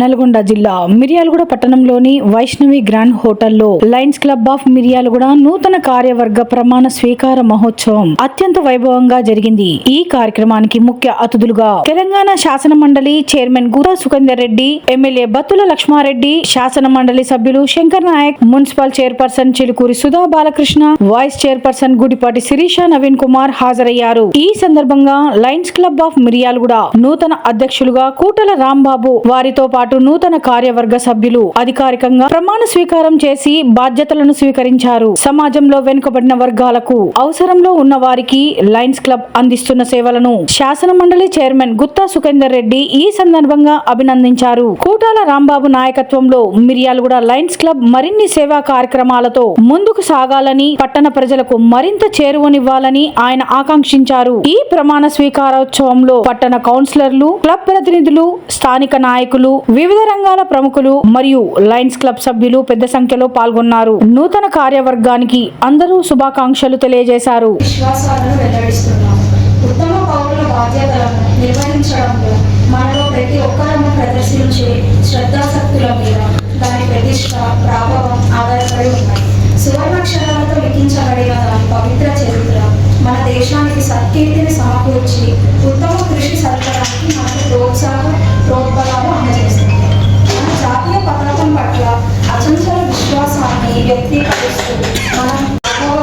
నల్గొండ జిల్లా మిర్యాలగూడ పట్టణంలోని వైష్ణవి గ్రాండ్ హోటల్లో లయన్స్ క్లబ్ ఆఫ్ మిర్యాలగూడ నూతన కార్యవర్గ ప్రమాణ స్వీకార మహోత్సవం అత్యంత వైభవంగా జరిగింది. ఈ కార్యక్రమానికి ముఖ్య అతిథులుగా తెలంగాణ శాసన మండలి చైర్మన్ గురా సుఖేందర్ రెడ్డి, ఎమ్మెల్యే బత్తుల లక్ష్మారెడ్డి, శాసన మండలి సభ్యులు Shankar Nayak, municipal chairperson Chilukuri Sudha Balakrishna, vice chairperson Gudipati Sirisha Naveen Kumar హాజరయ్యారు. ఈ సందర్భంగా లయన్స్ క్లబ్ ఆఫ్ మిర్యాలగూడ నూతన అధ్యక్షులుగా కూటల రాంబాబు, వారితో పాటు నూతన కార్యవర్గ సభ్యులు అధికారికంగా ప్రమాణ స్వీకారం చేసి బాధ్యతలను స్వీకరించారు. సమాజంలో వెనుకబడిన వర్గాలకు, అవసరంలో ఉన్న వారికి లయన్స్ క్లబ్ అందిస్తున్న సేవలను శాసన మండలి చైర్మన్ గుత్తా సుఖేందర్ రెడ్డి ఈ సందర్భంగా అభినందించారు. కూటాల రాంబాబు నాయకత్వంలో మిర్యాలగూడ లయన్స్ క్లబ్ మరిన్ని సేవా కార్యక్రమాలతో ముందుకు సాగాలని, పట్టణ ప్రజలకు మరింత చేరువనివ్వాలని ఆయన ఆకాంక్షించారు. ఈ ప్రమాణ స్వీకారోత్సవంలో పట్టణ కౌన్సిలర్లు, క్లబ్ ప్రతినిధులు, స్థానిక నాయకులు, వివిధ రంగాల ప్రముఖులు మరియు లయన్స్ క్లబ్ సభ్యులు పెద్ద సంఖ్యలో పాల్గొన్నారు. నూతన కార్యవర్గానికి అందరూ శుభాకాంక్షలు తెలియజేశారు. ఉత్తమ పౌరుల బాధ్యతలను నిర్వహించడంలో మనలో ప్రతి ఒక్కరము ప్రదర్శించే శ్రద్ధాశక్తుల మీద దాని ప్రతిష్ట, ప్రాభవం ఆధారపడి ఉన్నాయి. సువర్ణాక్షరాలతో లిఖించబడిన దాని పవిత్ర చరిత్ర మన దేశానికి సత్కీర్తిని సమకూర్చి ఉత్తమ కృషి సరఫరానికి మనకు ప్రోత్సాహాలు అందజేస్తుంది. మన జాతీయ పతాకం పట్ల అచంచల విశ్వాసాన్ని వ్యక్తీకరిస్తూ మనం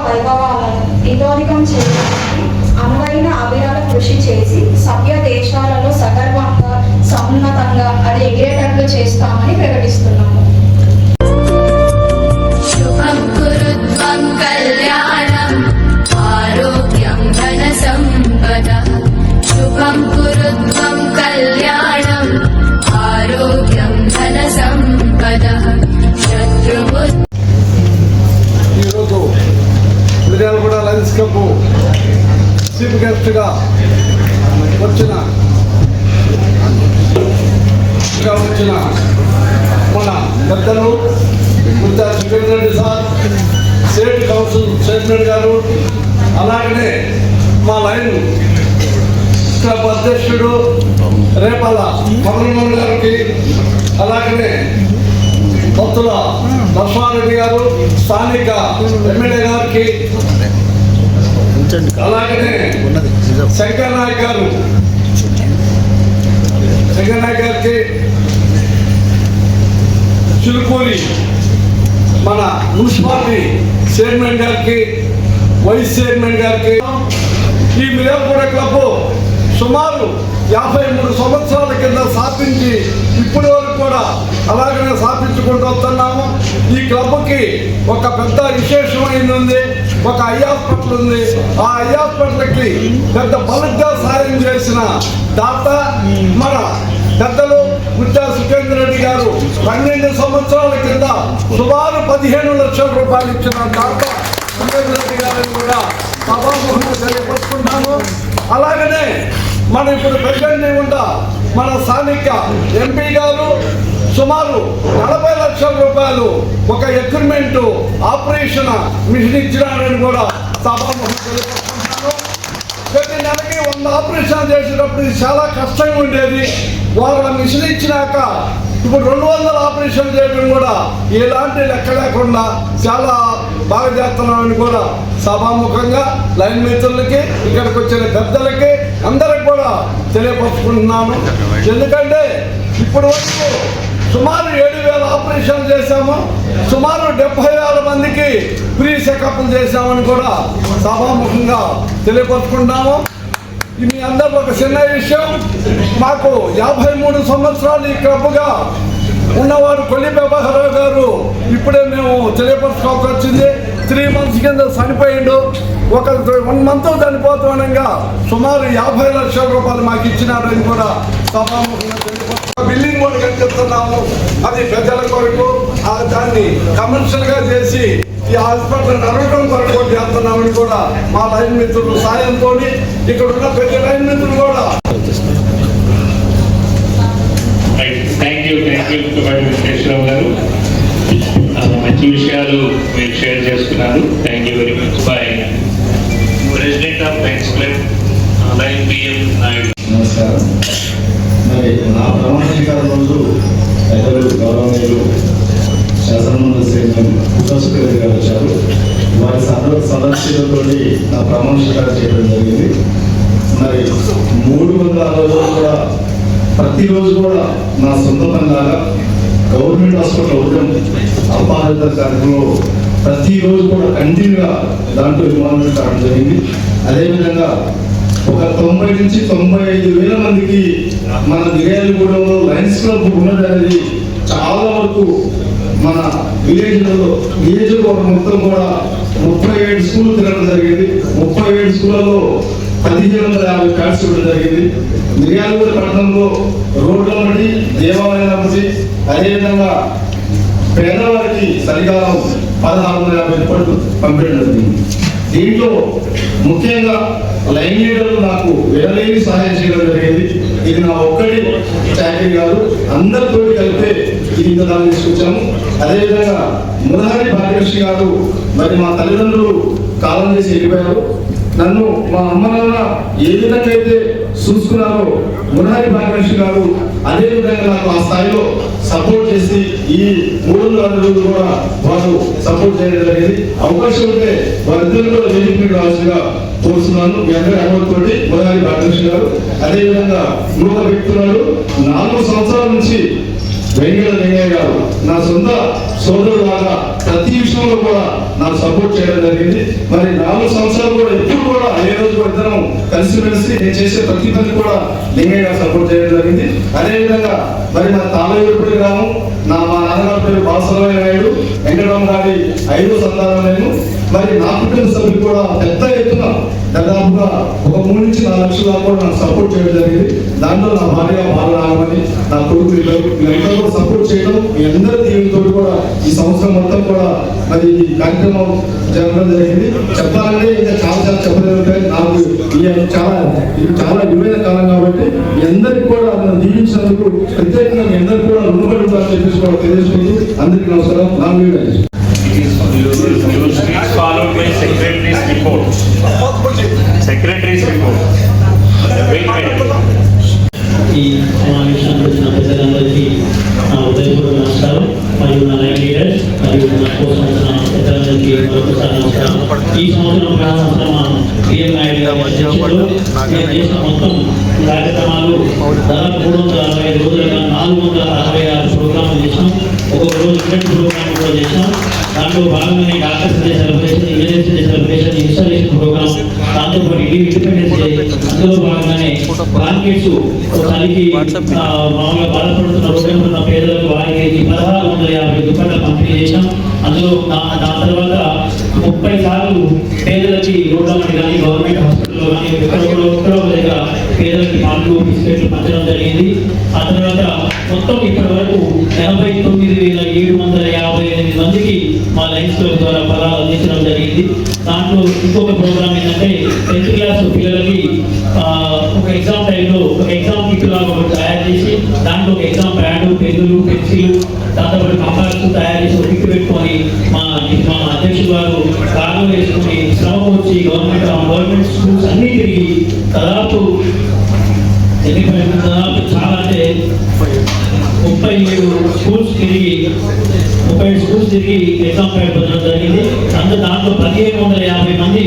వైభవాలను ఇతోధికం చేయడానికి అనువైన అభిరాల కృషి చేసి సభ్య దేశాలలో సగర్వంగా, సమున్నతంగా అది ఎగిరేటట్లు చేస్తామని ప్రకటిస్తున్నాము. ఈరోజు మిర్యాలగూడ లయన్స్ క్లబ్ చీఫ్ గెస్ట్గా వచ్చిన మన పెద్దలు Gutha Sukhender Reddy sir, state council chairman గారు, అలాగనే మా లయన్ క్లబ్ అధ్యక్షుడు రేపాల మరణ గారికి, అలాగనే బత్తుల లక్ష్మారెడ్డి గారు, స్థానిక ఎమ్మెల్యే గారికి, అలాగనే శంకర్ నాయక్ గారికి, చిలుకూరి మన మున్సిపాలిటీ చైర్మన్ గారికి, వైస్ చైర్మన్ గారికి. ఈ మిర్యాలగూడ క్లబ్ సుమారు 53 సంవత్సరాల కింద స్థాపించి ఇప్పటి వరకు కూడా అలాగనే స్థాపించుకుంటూ వస్తున్నాము. ఈ క్లబ్కి ఒక పెద్ద విశేషమైనది ఉంది. ఒక ఐ హాస్పిటల్ ఉంది. ఆ ఐ హాస్పిటల్కి పెద్ద బలంగా సాయం చేసిన దాత మన పెద్దలు గుత్తా సుఖేందర్ రెడ్డి గారు 12 సంవత్సరాల కింద సుమారు 15 లక్షల రూపాయలు ఇచ్చిన దాత సుఖేందర్ రెడ్డి గారిని కూడా సభాముఖంగా తెలియపరుచుకుంటాము. అలాగనే మన ఇప్పుడు ప్రెసిడెంట్ ఉండ మన స్థానిక ఎంపీ గారు సుమారు 40 లక్షల రూపాయలు ఒక ఎక్విప్మెంట్ ఆపరేషన్ మిషన్ ఇచ్చినారని కూడా సభాముఖంగా తెలియపరుచుకుంటాను. ప్రతి నెలకి 100 ఆపరేషన్ చేసేటప్పుడు ఇది చాలా కష్టంగా ఉండేది. వాళ్ళ మిషన్ ఇచ్చినాక ఇప్పుడు 200 ఆపరేషన్ చేయడం కూడా ఎలాంటి లెక్క లేకుండా చాలా బాగా చేస్తున్నామని కూడా సభాముఖంగా లైన్ మిత్రులకి, ఇక్కడికి వచ్చిన పెద్దలకి అందరికి కూడా తెలియపరుచుకుంటున్నాను. ఎందుకంటే ఇప్పటి వరకు సుమారు 7,000 ఆపరేషన్లు చేశాము. సుమారు 70,000 మందికి ఫ్రీ చెకప్లు చేశామని కూడా సభాముఖంగా తెలియపరుచుకుంటున్నాము. మీ అందరూ ఒక చిన్న విషయం, మాకు 53 సంవత్సరాలు ఈ క్లబ్గా ఉన్నవాడు కొల్లి ప్రభాకరరావు గారు ఇప్పుడే మేము తెలియపరచుకోవాల్సి వచ్చింది. 3 months కింద చనిపోయిండు. ఒక 1 month చనిపోతుండగా సుమారు 50 లక్షల రూపాయలు మాకు ఇచ్చినారని కూడా సభాముఖంగా తెలియపరుచుకో. బిల్డింగ్ కూడా కట్టిస్తున్నాము. అది ప్రజల కొరకు దాన్ని కమర్షియల్గా చేసి ఈ హాస్పిటల్ నడవడం కొరకు చేస్తున్నామని కూడా మా లైన్ మిత్రులు సాయంతో, ఇక్కడ ఉన్న ప్రతి లైన్ మిత్రులు కూడా థ్యాంక్ యూ వెంకటేశ్వరరావు గారు. మంచి విషయాలు మీరు షేర్ చేసుకున్నారు. Thank you very much. By president of Lions club lion BM Naidu. నమస్కారం. మరి నా ప్రమాణ స్వీకారం రోజు పెద్దలు గౌరవనీయులు శాసనమండలి చైర్మన్ ఉత్తమ్ గారు వచ్చారు. వారి సందర్శనతో నా ప్రమాణ స్వీకారం చేయడం జరిగింది. మరి 360 రోజులు కూడా ప్రతిరోజు కూడా నా సొంత పనిలాగా గవర్నమెంట్ హాస్పిటల్ ఉదయం అల్పాహార కార్యక్రమంలో ప్రతిరోజు కూడా కంటిన్యూగా దాంట్లో ఇన్వాల్వ్మెంట్ కావడం జరిగింది. అదేవిధంగా ఒక 90 నుంచి 95 వేల మందికి మన మిర్యాలగూడెంలో లయన్స్ క్లబ్ ఉన్నదనేది చాలా వరకు మన విలేజ్లలో నియోజకవర్గం మొత్తం కూడా 37 స్కూళ్ళు తిరగడం జరిగింది. 37 స్కూళ్ళలో 1550 ప్యాడ్స్ ఇవ్వడం జరిగింది. మిర్యాలగూడ పట్టణంలో రోడ్ల బట్టి దేవాలయాల బట్టి అదేవిధంగా పేదవారికి చలికాలం 1650 రూపాయలు పంపించడం జరిగింది. దీంట్లో ముఖ్యంగా లైన్ లీడర్లు నాకు వేరలేని సహాయం చేయడం జరిగింది. ఇది నా ఒక్కటి చాకరీ కాదు, అందరితో కలిపితే ఇది ఇంత దాన్ని తీసుకొచ్చాము. అదేవిధంగా మురహరి భాగ్యలక్ష్మి గారు మరి మా తల్లిదండ్రులు కాలం చేసి వెళ్ళిపోయారు. నన్ను మా అమ్మ నాన్న ఏ విధంగా అయితే చూసుకున్నారో మురహరి భాగ్యలక్ష్మి గారు అదే విధంగా నాకు ఆ స్థాయిలో సపోర్ట్ చేసి ఈ 300 రోజులు కూడా వారు సపోర్ట్ చేయడం జరిగింది. అవకాశం ఉంటే వారిద్దరు కూడా వేదిక రావాల్సిందిగా కోరుతున్నాను. మీ అందరి అనుమతితోటి మురహరి భాగ్యలక్ష్మి గారు. అదేవిధంగా ఇంకొక వ్యక్తులు 4 సంవత్సరాల నుంచి వెంకయ్య గారు నా సొంత సోదరుడు లాగా ప్రతి విషయంలో కూడా నాకు సపోర్ట్ చేయడం జరిగింది. మరి 4 సంవత్సరాలు కూడా ఎప్పుడు కూడా ఏ రోజు కూడా ఇద్దరం కలిసిమెలిసి నేను చేసే ప్రతి పని కూడా లింగయ్య గారు సపోర్ట్ చేయడం జరిగింది. అదేవిధంగా మరి నా తాళయూరుపల్లి గ్రామం మా నాన్నగారి పేరు బాలసుబ్రహ్మణ్య నాయుడు, వెంకటరామ గారి 5వ సంతానం నేను. మరి నా కుటుంబ సభ్యులు కూడా పెద్ద ఎత్తున దాదాపుగా ఒక 3 నుంచి 4 లక్షల దాకా కూడా నాకు సపోర్ట్ చేయడం జరిగింది. దాంట్లో నా భార్య బాలరామని, నా కొడుకు వీళ్ళందరూ కూడా సపోర్ట్ చేయడం, మీ అందరి దీవులతో కూడా ఈ సంవత్సరం మొత్తం కూడా మరి ఈ కార్యక్రమం జరగడం జరిగింది. చెప్పాలంటే ఇంకా చాలా చెప్పలేదు. నాకు ఇది చాలా విలువైన కాలం కాబట్టి మీ అందరికీ కూడా నన్ను దీవించినందుకు ప్రత్యేకంగా మీ అందరికీ కూడా రుణపడి ఉంటారని చెప్పేసి కూడా తెలియజేసుకుంటూ అందరికీ నమస్కారం. నా video followed by secretary's report. Secretary's report. Wait. ఈ సమావేశానికి వచ్చిన పెద్దలందరికీ నా ఉదయపూర్వక నమస్కారం. మరియు నా లైన్ లీడర్స్ మరియు నా కోసం వచ్చిన పెద్దలందరికీ మరొకసారి నమస్కారం. ఈ సంవత్సరం ప్రారంభ పిఎం నాయుడు గారి అధ్యక్షతలో నేను చేసిన మొత్తం కార్యక్రమాలు దాదాపు 365 రోజులుగా 466 ప్రోగ్రాములు చేసాం. ఒక్కొక్క రోజు డిఫరెంట్ ప్రోగ్రామ్ కూడా చేసాం. దాంట్లో భాగంగానే doctors day celebration, engineers day celebration, installation programme, దాంతోపాటు ఇండిపెండెన్స్ డే, అందులో భాగంగానే బ్లాంకెట్స్ చలికి మామూలుగా బాధపడుతున్న రోడ్డున్న పేదలకు వారికి 1650 దుప్పట్లు పంపిణీ చేశాం. అందులో దాని తర్వాత 30 సార్లు పేదలకి రోడ్లకి కానీ గవర్నమెంట్ హాస్పిటల్లో కానీ ఎక్కడో దగ్గర పేదలకి పాలు బిస్కెట్లు పంచడం జరిగింది. ఆ తర్వాత మొత్తం ఇప్పటి వరకు 89,758 మందికి మా లైన్స్ క్లబ్ ద్వారా ఫలాలు అందించడం జరిగింది. దాంట్లో ఇంకొక ప్రోగ్రామ్ ఏంటంటే 10th క్లాస్ పిల్లలకి ఒక ఎగ్జామ్ టైంలో ఒక ఎగ్జామ్ కిట్ లాగా ఒకటి తయారు చేసి దాంట్లో ఒక ఎగ్జామ్ ప్యాడ్, పెన్నులు, పెన్సిల్, దాంతోపాటు కంపాక్స్ తయారు చేసి ఒక కిట్ పెట్టుకొని మా అధ్యక్షులు గారు కార్లు వేసుకుని శ్రమ వచ్చి గవర్నమెంట్ స్కూల్స్ అన్నీ తిరిగి దాదాపు చాలా అంటే 37 స్కూల్స్ తిరిగి ఎగ్జామ్ ప్యాడ్ పొందడం జరిగింది. దాంట్లో 1550 మంది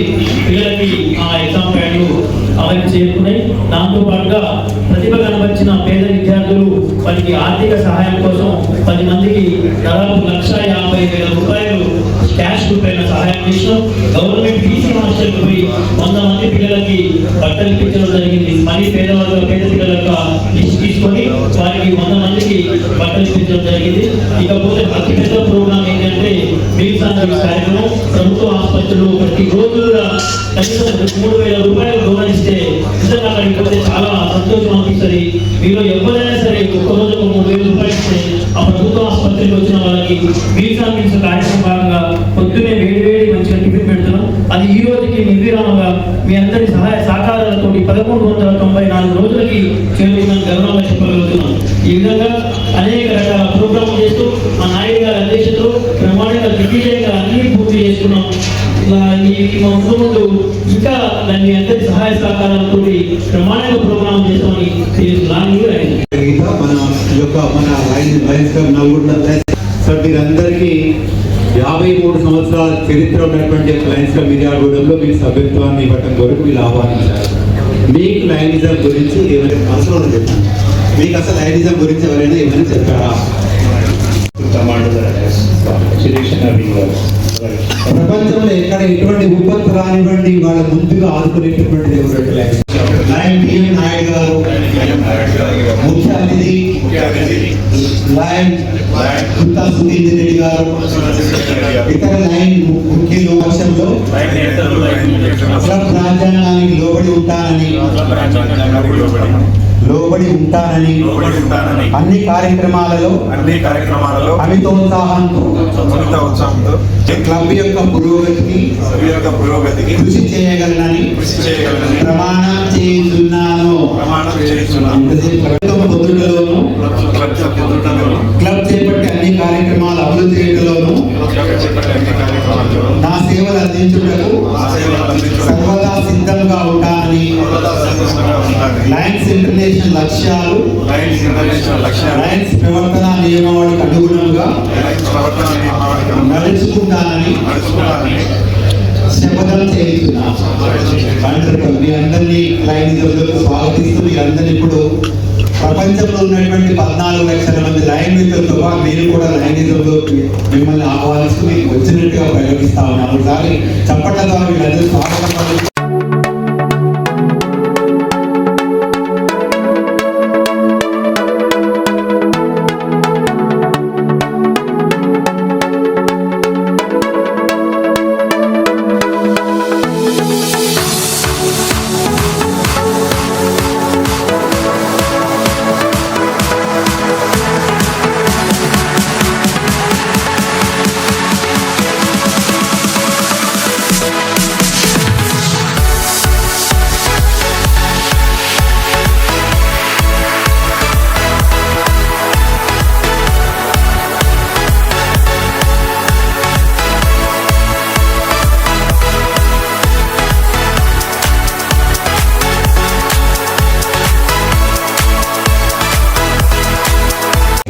పిల్లలకి ఆ ఎగ్జామ్ ప్యాడ్లు అవన్నీ చేరుకున్నాయి. దాంతో పాటుగా ప్రతిభ కనబరిచిన పేద విద్యార్థులు వారికి ఆర్థిక సహాయం కోసం 10 మందికి దాదాపు 1,50,000 రూపాయలు క్యాష్ రూపాయల సహాయం చేసాం. గవర్నమెంట్ బీసీ హాస్టల్కి పోయి 100 మంది పిల్లలకి బట్టలు ఇప్పించడం జరిగింది. మళ్ళీ పేద పిల్లలకు లిస్ట్ తీసుకొని వారికి 100 మందికి బట్టలు ఇప్పించడం జరిగింది. ఇకపోతే అతి పెద్ద ప్రోగ్రామ్ ఏంటంటే మీల్స్ అండ్ కార్యక్రమం. ప్రభుత్వ ఆసుపత్రులు ప్రతి రోజు కనీసం 3,000 రూపాయలు డోనర్ ఇస్తే నిజంగా అక్కడికి పోతే చాలా సంతోషం అనిపిస్తుంది. మీరు ఎవరైనా సరే ఒక్క రోజు 3,000 రూపాయలు ఇస్తే ఆ ప్రభుత్వ ఆసుపత్రికి వచ్చిన వాళ్ళకి మీల్స్ అండ్ కార్యక్రమం భాగంగా పొద్దున్నే వేడి మంచిగా టిఫిన్ పెడుతున్నాం. అది ఈ రోజుకి నిర్విరామంగా మీ అందరి సహాయ సహకారాలతో 1194 రోజులకి చేరుకున్న గర్వంగా చెప్పగలుగుతున్నాం. ఈ విధంగా అనేక రకాల ప్రోగ్రాంలు చేస్తూ మా నాయుడు గారి అధ్యక్షతలో ప్రమాణంగా దిగ్విజయంగా అన్ని పూర్తి చేసుకున్నాం. ముందు ఇంకా దాన్ని అందరి సహాయ సహకారాలతో ప్రమాణంగా ప్రోగ్రాం చేస్తామని మిగతా మన లయన్స్ క్లబ్ నల్గొండ. సో మీరందరికీ 53 సంవత్సరాల చరిత్ర ఉన్నటువంటి లయన్స్ క్లబ్ మిర్యాలగూడెంలో మీ సభ్యత్వాన్ని ఇవ్వటం కొరకు వీళ్ళు ఆహ్వానించారు. మీకు లయనిజం గురించి ఏమైనా అవసరం చెప్పండి. మీకు అసలు లయనిజం గురించి ఎవరైనా ఏమైనా చెప్పారా? ప్రపంచంలో ఎక్కడ ఎటువంటి విపత్తు రానివ్వండి వాళ్ళ ముందుగా ఆదుకునేటటువంటిది ఎవరంటే లయన్ బిఎం నాయుడు గారు ముఖ్య అతిథి, లయన్ గుత్తా సుధీందర్ రెడ్డి గారు, ఇతర లయన్ ముఖ్యులు పక్షంలో క్లబ్ రాజ్యాంగానికి లోబడి ఉంటానని అన్ని కార్యక్రమాలలో అమితోత్సాహంతో క్లబ్ యొక్క పురోగతికి కృషి చేయగలనని ప్రమాణం చేస్తున్నాను. పొద్దుటలోను క్లబ్ చేపట్టే అన్ని కార్యక్రమాలు అమలు చేయడంలోను నా సేవలు అందించుటకు సర్వదా సిద్ధంగా ఉంటానని లయన్స్ ఇంటర్నేషనల్ లక్ష్యాలు లయన్స్ ప్రవర్తన నియమావళికి అనుగుణంగా నడుచుకుంటానని శపథం చేస్తున్నాను. మీ అందరినీ లయనిజంలోకి స్వాగతిస్తూ మీరందరినీ ఇప్పుడు ప్రపంచంలో ఉన్నటువంటి 14 లక్షల మంది లయన్ మిత్రులతో మీరు కూడా లయనిజంలో మిమ్మల్ని ఆహ్వానిస్తూ మీకు వచ్చినట్టుగా ప్రయోగిస్తా ఉన్నాను. ఒకసారి చప్పట్ల ద్వారా వీళ్ళందరూ స్వాగతం.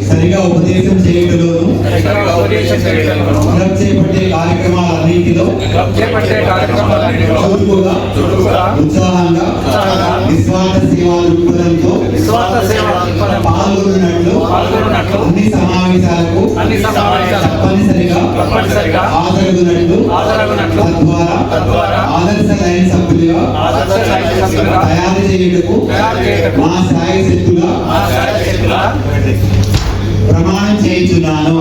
సరిగా ఉపదేశం చేయడంలోను క్లబ్ చేపట్టే కార్యక్రమాలన్నింటిలో చురుకుగా ఉత్సాహంగా నిస్వార్థ సేవా దృక్పథంతో పాల్గొన్నట్లు అన్ని సమావేశాలకు తప్పనిసరిగా హాజరగునట్లు తద్వారా ఆదర్శ లయన్ సభ్యులుగా తయారు చేయుటకు మా శాయశక్తులా ప్రమాణం చేయించున్నాను.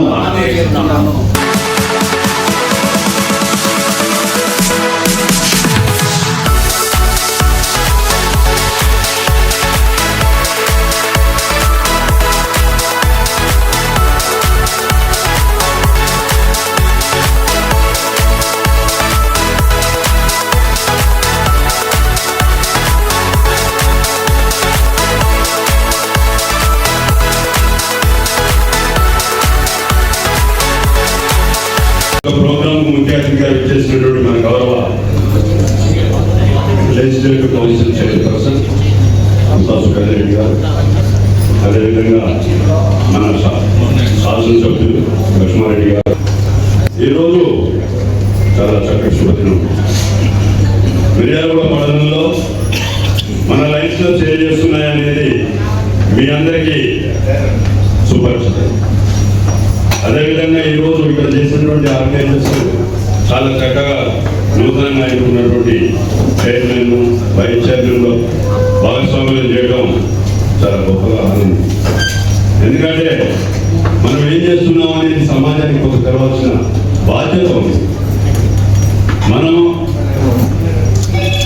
ప్రోగ్రామ్ ముఖ్య అతిథిగా చేసినటువంటి మన గౌరవ లెజిస్లేటివ్ కౌన్సిల్ చైర్పర్సన్ సుఖారెడ్డి గారు, అదేవిధంగా మన శాసనసభ్యులు లక్ష్మారెడ్డి గారు, ఈరోజు చాలా చక్కటి శుభదినం. మిర్యాలగూడ పట్టణంలో మన లైఫ్ లో షేర్ చేస్తున్నాయనేది మీ అందరికీ సుపరిచితం. అదేవిధంగా ఈరోజు ఇక్కడ చేసినటువంటి ఆర్గనైజర్స్ చాలా చక్కగా నూతనంగా ఎన్నుకున్నటువంటి చైర్మన్, వైస్ చైర్మన్లో భాగస్వామ్యం చేయడం చాలా గొప్పగా ఆనందం. ఎందుకంటే మనం ఏం చేస్తున్నాం అనేది సమాజానికి ఒక తెలవాల్సిన బాధ్యత ఉంది. మనం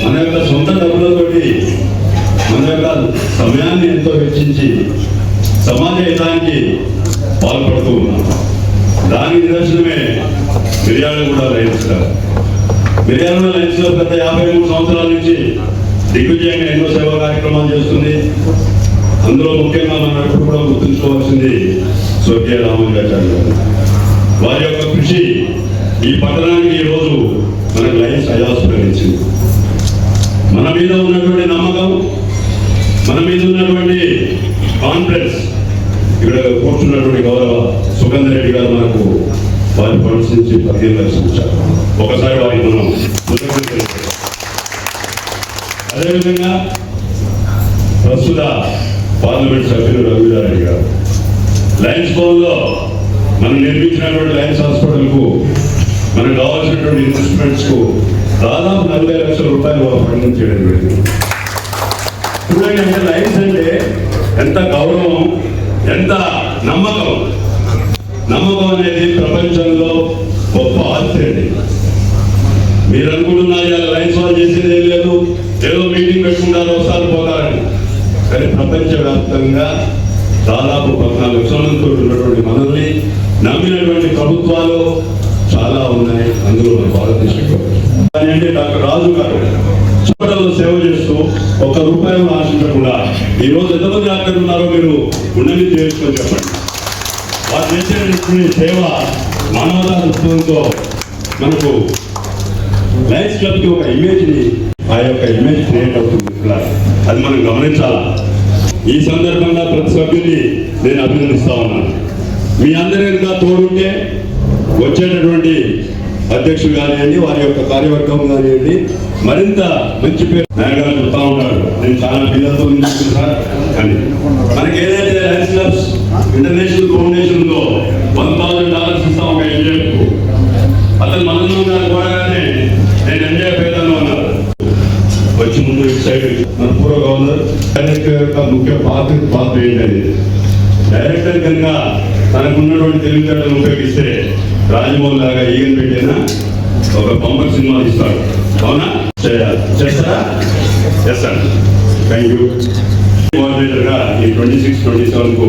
మన యొక్క సొంత డబ్బులతోటి మన యొక్క సమయాన్ని ఎంతో వెచ్చించి సమాజ హితానికి పాల్పడుతూ ఉన్నాం. దాని నిదర్శనమే Miryalaguda lions club. Miryalaguda lions club గత 53 సంవత్సరాల నుంచి దిగ్విజయంగా ఎన్నో సేవా కార్యక్రమాలు చేస్తుంది. అందులో ముఖ్యంగా మనం ఎప్పుడు కూడా గుర్తుంచుకోవాల్సింది స్వర్గీయ రామానుజాచార్య గారు. వారి యొక్క కృషి ఈ పట్టణానికి ఈరోజు మనకు లయన్స్ అయాస్ఫలించింది. మన మీద ఉన్నటువంటి నమ్మకం, మన మీద ఉన్నటువంటి కాన్ఫిడెన్స్ కూర్చున్నటువంటి గౌరవ సుగంధ రెడ్డి గారు మనకు వారి ఫండ్స్ నుంచి 15 లక్షలు ఇచ్చారు. ఒకసారి వారికి మనం కృతజ్ఞతలు తెలియజేస్తాం. అదేవిధంగా ప్రస్తుత పార్లమెంట్ సభ్యులు రఘువీరారెడ్డి గారు లయన్స్ భవన్లో మనం నిర్మించినటువంటి లయన్స్ హాస్పిటల్కు మనకు కావాల్సినటువంటి ఇన్వెస్ట్మెంట్స్కు దాదాపు 40 లక్షల రూపాయలు ఫండింగ్ చేయడం జరిగింది. చూడండి, అంటే లయన్స్ అంటే ఎంత గౌరవం, ఎంత నమ్మకం అనేది ప్రపంచంలో గొప్ప ఆస్తి అండి. మీరు అనుకుంటున్నారు ఇలా లయన్స్ వాళ్ళు చేసేది ఏం లేదు, ఏదో మీటింగ్ పెట్టుకుంటారు, వస్తారు పోతారని. కానీ ప్రపంచవ్యాప్తంగా దాదాపు 14 లక్షల మందితో ఉన్నటువంటి మనల్ని నమ్మినటువంటి ప్రభుత్వాలు చాలా ఉన్నాయి. అందులో మన భారతదేశంలో అంటే డాక్టర్ రాజు గారు హాస్పిటల్లో సేవ చేస్తూ ₹1 ఆశించకుండా ఈరోజు ఎంతమంది డాక్టర్లు ఉన్నారో మీరు ఉండని చేసుకొని చెప్పండి. వారు చేసేటువంటి సేవ మానవతా దృక్పథంతో మనకు లయన్స్ క్లబ్కి ఒక ఇమేజ్ని, ఆ యొక్క ఇమేజ్ క్రియేట్ అవుతుంది. అది మనం గమనించాలా. ఈ సందర్భంగా ప్రతి సభ్యుని నేను అభినందిస్తా ఉన్నాను. మీ అందరి ఇంకా తోడుంటే వచ్చేటటువంటి అధ్యక్షులు కానివ్వండి, వారి యొక్క కార్యవర్గం కానివ్వండి, మరింత మంచి పేరు నాయకులు చెప్తా ఉంటారు. నేను చాలా పిల్లలతో సార్ అని మనకి ఏదైతే లయన్స్ క్లబ్స్ ఇంటర్నేషనల్ ఫౌండేషన్ లో $1,000 ఇస్తాం ఒక ఎంజాయ్కు. అతను మనలో కోరగానే నేను ఎంజాయ్ పేదలు అన్నారు. వచ్చి ముందు ఇటు సైడ్ మన పూర్వ గవర్నర్ డైరెక్టర్ యొక్క ముఖ్య పాత్ర ఏంటనేది డైరెక్టర్ కనుక తనకున్నటువంటి తెలివితేటలను ఉపయోగిస్తే రాజమౌళి లాగా ఈగన్ పెట్టినా ఒక బొమ్మర్ సినిమా ఇస్తాడు. అవునా? చేస్తారా? చేస్తాను. Thank you. కోఆర్డినేటర్గా ఈ 26-27కు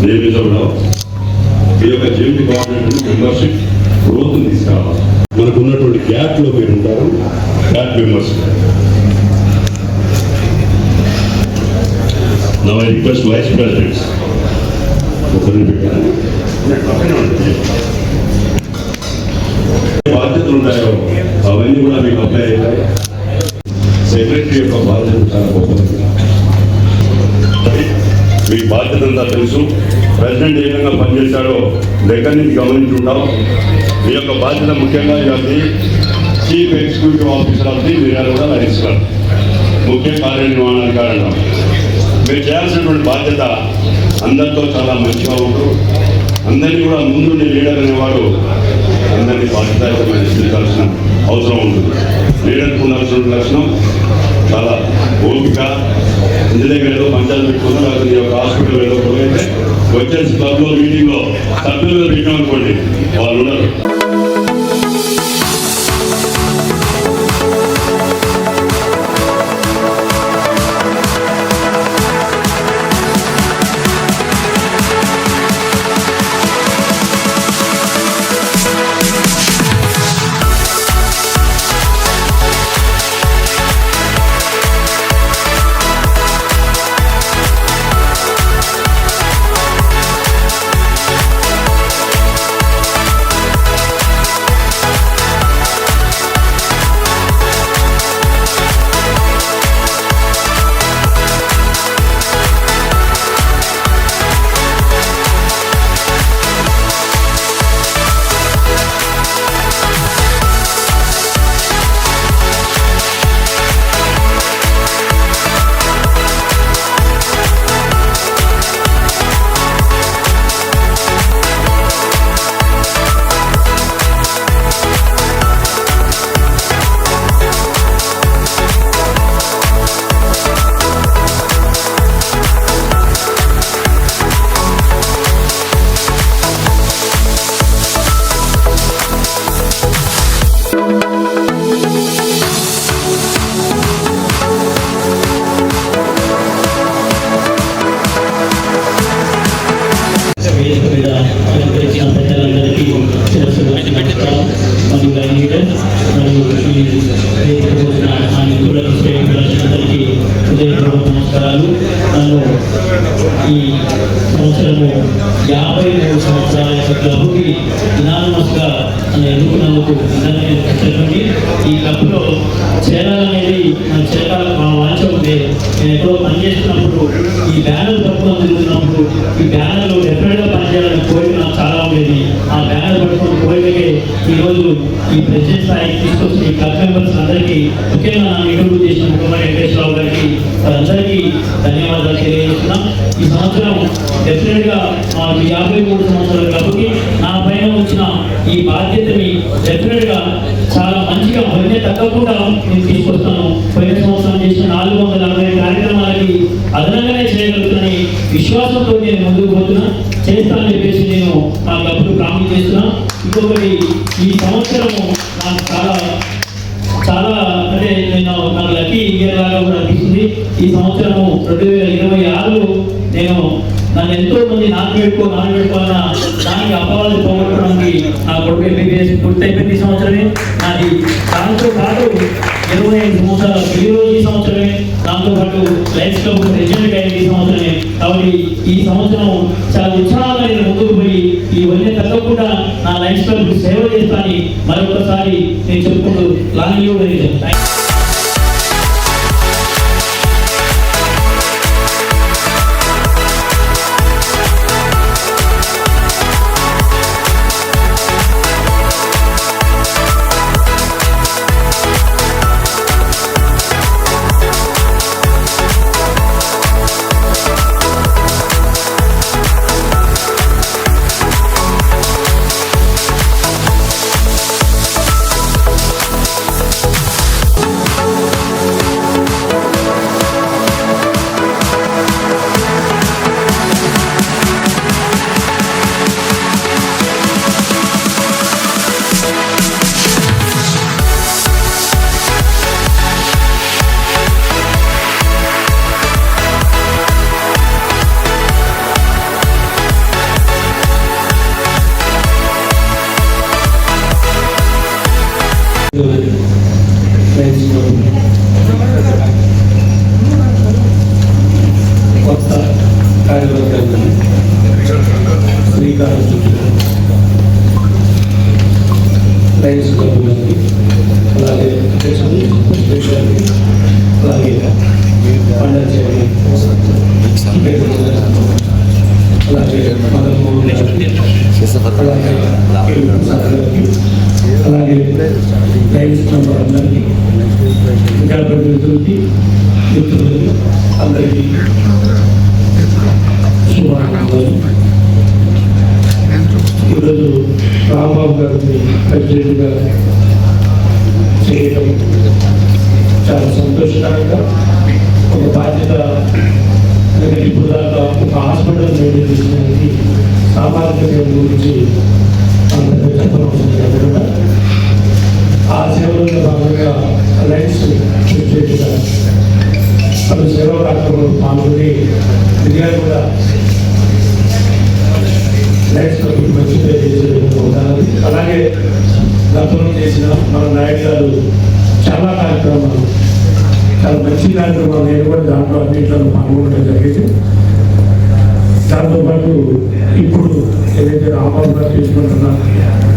నియమించబడవు. ఈ యొక్క జేపీ కోఆర్డినేటర్ మెంబర్షిప్ గ్రోత్ తీసుకురావాలి. మనకు ఉన్నటువంటి గ్యాప్లో మీరు ఉంటారు, gap members. Now I request Vice Presidents. బాధ్యతలు ఉంటాయో అవన్నీ కూడా మీకు అప్లై అవుతాయి. సెక్రటరీ యొక్క బాధ్యత చాలా గొప్పది. మీకు బాధ్యత అంతా తెలుసు. ప్రెసిడెంట్ ఏ విధంగా పనిచేశాడో దగ్గర నుంచి గమనించుంటాం. మీ యొక్క బాధ్యత ముఖ్యంగా ఇవన్నీ chief executive officer of the Miryalaguda lions club, ముఖ్య కార్యనిర్వహణాధికారి. మీరు చేయాల్సినటువంటి బాధ్యత అందరితో చాలా మంచిగా ఉంటూ అందరినీ కూడా ముందుండి లీడర్ అనేవాడు అందరినీ బాధ్యతాయుతమైన స్వీకరించాల్సిన అవసరం ఉంటుంది. లీడర్కి ఉండాల్సిన లక్షణం చాలా ఓపిక. ఇంజనీరింగ్ ఏదో పంచాయతీ పెట్టుకుందా, లేకపోతే ఈ యొక్క హాస్పిటల్ ఏదో అయితే వచ్చే క్లబ్లో మీటింగ్లో సభ్యులు పెట్టాం అనుకోండి, వాళ్ళు ఉన్నారు. ఈ సంవత్సరము 53 సంవత్సరాల క్లబ్కి ఇనానమస్గా ఎన్నుకున్నందుకు చెప్పండి. ఈ క్లబ్లో చేరాలనేది మన చేరాల మా వాంఛ ఉంది. నేను ఎక్కడో పనిచేస్తున్నప్పుడు ఈ బ్యానర్ తప్పుకొని తిరుగుతున్నప్పుడు ఈ బ్యానర్లో డెఫినెట్గా చెప్పి ఆ బ్యానర్ పట్టుకుని కోరికకే ఈరోజు ఈ ప్రెసిడెంట్ స్థాయికి తీసుకొచ్చిన ఈ క్లబ్ మెంబర్స్ అందరికీ ముఖ్యంగా నా ఇంటర్వ్యూ చేసిన కుమార్ వెంకటేశ్వరరావు గారికి వారందరికీ ధన్యవాదాలు తెలియజేస్తున్నాం. ఈ సంవత్సరం డెఫినెట్గా మా 53 సంవత్సరాల క్లబ్కి నా పైన వచ్చిన ఈ బాధ్యతని డెఫినెట్గా చాలా మంచిగా మొదలే తగ్గకుండా నేను తీసుకొస్తాను. పోయిన సంవత్సరం చేసిన 460 కార్యక్రమాలకి అదనంగానే చేయగలుగుతానని విశ్వాసంతో నేను ముందుకు పోతున్నా, చేస్తానని చెప్పేసి నేను నా క్లబ్కు ప్రామిస్ చేస్తున్నా. ఇంకొకటి ఈ సంవత్సరము నాకు చాలా అంటే నాకు లక్కీ ఇయర్ లాగా కూడా అనిపిస్తుంది. ఈ సంవత్సరము 2026లో నన్ను ఎంతో మంది నానబెట్టుకోవాలన్న దానికి అపవాదాలు పోగొట్టడానికి నా కొడుకు MBBS పూర్తయిపోయింది ఈ సంవత్సరమే. నాది దాంతో పాటు 25 సంవత్సరాల పెళ్లి రోజు ఈ సంవత్సరమే, దాంతో పాటు లైఫ్ క్లబ్ ప్రెసిడెంట్ అయింది ఈ సంవత్సరమే. కాబట్టి ఈ సంవత్సరం చాలా ఉత్సాహంగా నేను ముందుకు పోయి ఇవన్నీ తగ్గకుండా నా లైఫ్ క్లబ్ సేవ చేస్తానని మరొకసారి నేను చెప్పుకుంటూ లాంగ్ లీవ్ కొత్త కార్యవర్గాన్ని శ్రీకారం చుట్టారు. లైన్స్ క్లబ్ గారికి, అలాగే అలాగే పండుగ చైర్మన్, అలాగే మదన్మోహన్ గారికి, అలాగే లైన్స్ క్లబ్ అందరికీ, ప్రజాప్రతినిధులకి, మిత్రులకి అందరికీ శుభాకాంక్షలు. ఈరోజు రాంబాబు గారిని ప్రెసిడెంట్గా చేయడం చాలా సంతోషకరంగా, ఒక బాధ్యత. ఇప్పుడు దాకా ఒక హాస్పిటల్ మెయింటైన్ చేసినది సామాజిక గురించి అందరికీ చెప్పవలసింది కాకుండా ఆ సేవలో భాగంగా లైన్స్ ప్రెసిడెంట్గా పలు సేవా కార్యక్రమాలు పాల్గొని విజయాలు కూడా లైన్స్ మంచి పేరు చేసే ఉండాలి. అలాగే గతంలో చేసిన మన నాయుడు గారు చాలా కార్యక్రమాలు, చాలా మంచి కార్యక్రమాలు, నేను కూడా దాంట్లో అన్నింటిలో పాల్గొనడం జరిగింది. దాంతోపాటు ఇప్పుడు ఏదైతే రాంబాబు గారు చేసుకుంటున్న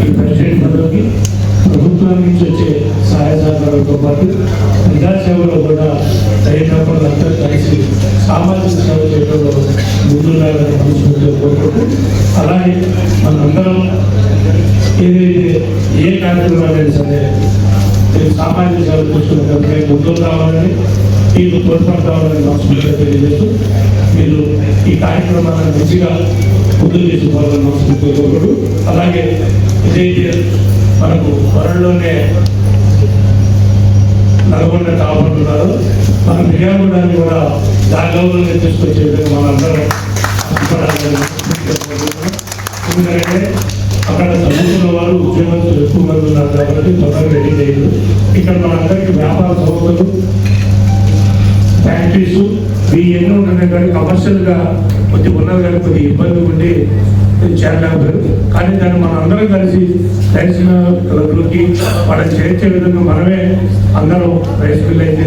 ఈ ప్రెసిడెంట్ పదవికి ప్రభుత్వం నుంచి వచ్చే సహాయ సహకారాలతో పాటు ప్రజాసేవలో కూడా తగినప్పుడు అందరూ కలిసి సామాజిక సేవ చేయడంలో ముందుండాలని మనస్ఫూర్తిగా కోరుకుంటూ, అలాగే మనందరం ఏదైతే ఏ కార్యక్రమాలైనా సరే సామాజిక సేవ చూసుకునే ముందుకు రావాలని, మీకు తోడ్పడతామని మనస్ఫూర్తిగా తెలియజేస్తూ మీరు ఈ కార్యక్రమాలను మంచిగా ముందుకు తీసుకోవాలని మనస్ఫూర్తిగా కోరుకుంటూ, అలాగే ఇదైతే మనకు త్వరలోనే నల్గొండ కాపాడుతున్నారు, మన మిర్యాలగూడని కూడా దానిలో తీసుకొచ్చే విధంగా మనందరం ఎందుకంటే అక్కడ చదువుకున్న వారు ఉద్యోగస్తులు ఎక్కువ మంది ఉన్నారు కాబట్టి తొందరగా రెడీ చేయదు. ఇక్కడ మనందరికీ వ్యాపార సంస్థలు, ఫ్యాక్టరీస్ ఎన్నో ఉన్నాయి కానీ కమర్షియల్గా కొద్దిగా ఉన్నది కానీ కొద్దిగా ఇబ్బంది ఉండి చేయలేకపోయారు. కానీ దాన్ని మనం అందరం కలిసి రైస్ క్లబ్లోకి వాళ్ళని చేర్చే విధంగా మనమే అందరం రైస్ మిల్ అయితే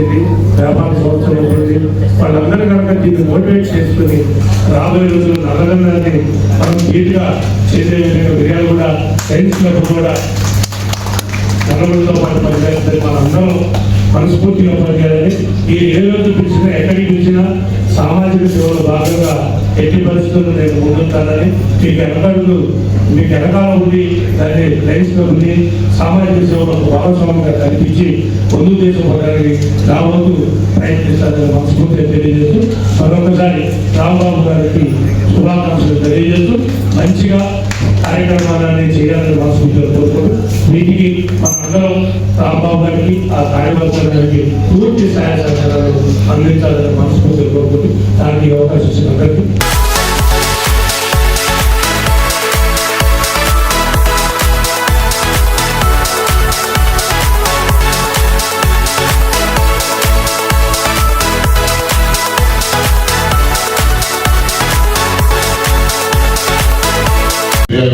వ్యాపార సంస్థలు అవుతుంది, వాళ్ళందరూ కనుక దీన్ని మోటివేట్ చేసుకుని రాబోయే రోజులు నల్లగొండని మనం నీట్గా చేసే విధంగా మిర్యాలు కూడా రైస్ క్లబ్ కూడా నల్లగొండతో పాటు పనిచేస్తే మనందరం మనస్ఫూర్తిగా పనిచేయాలని. ఈ ఏ రోజు పిలిచినా ఎక్కడికి పిలిచినా సామాజిక సేవలో భాగంగా ఎట్టి పరిస్థితుల్లో నేను ముందుంటానని మీకు వెనకాల ఉండి దాన్ని లైన్స్లో ఉండి సామాజిక సేవలకు భాగస్వామ్యంగా కల్పించి ముందుకు తీసుకుపోవడానికి నా వంతు ప్రయత్నిస్తానని మనస్ఫూర్తిగా తెలియజేస్తూ మరొకసారి రాంబాబు గారికి శుభాకాంక్షలు తెలియజేస్తూ మంచిగా కార్యక్రమాలన్నీ చేయాలని మనస్ఫూర్తిగా కోరుకుంటూ వీటికి మనందరం రాంబాబు గారికి ఆ కార్యవర్గానికి పూర్తి సహాయ సహకారాలు అందించాలని మనస్ఫూర్తిగా కోరుకుంటూ దానికి అవకాశం ఇచ్చిన అందరికీ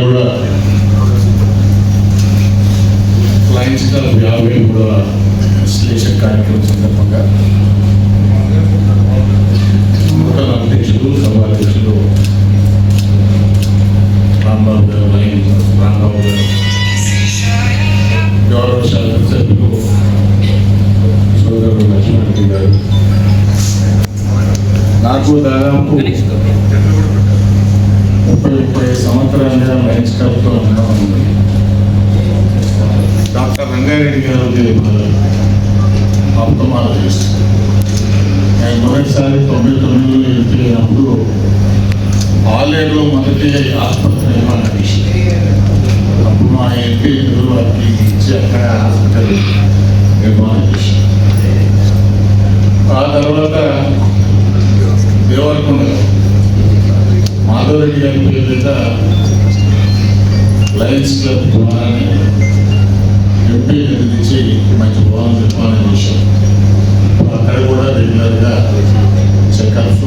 కూడా లయన్స్ క్లబ్ 53వ విశ్లేషణ కార్యక్రమం సందర్భంగా నూతన అధ్యక్షులు సభాధ్యక్షులు రాంబాబు గారు రాంబాబు గారు గౌరవ శాసనసభ్యులు సోదరుడు లక్ష్మణరెడ్డి గారు నాకు దాదాపు 30 సంవత్సరాలుగా లయన్స్ క్లబ్తో ఉన్నాను. డాక్టర్ రంగారెడ్డి గారు ఆప్తమాలజిస్ట్. నేను మొదటిసారి 99లో ఎంపికైనప్పుడు ఆలేరులో మొదటి ఆసుపత్రి నిర్మాణ విషయం అప్పుడు మా ఎంపీ వారికి ఇచ్చి అక్కడ హాస్పిటల్ నిర్మాణం చేశాం. ఆ తర్వాత దేవరకొండ మాధవరెడ్డి గారి పేరు మీద లయన్స్ క్లబ్ ద్వారానే ఎంపీ నిధించి మంచి భవనం నిర్మాణం చేశాం. అక్కడ కూడా రెగ్యులర్గా చెకప్స్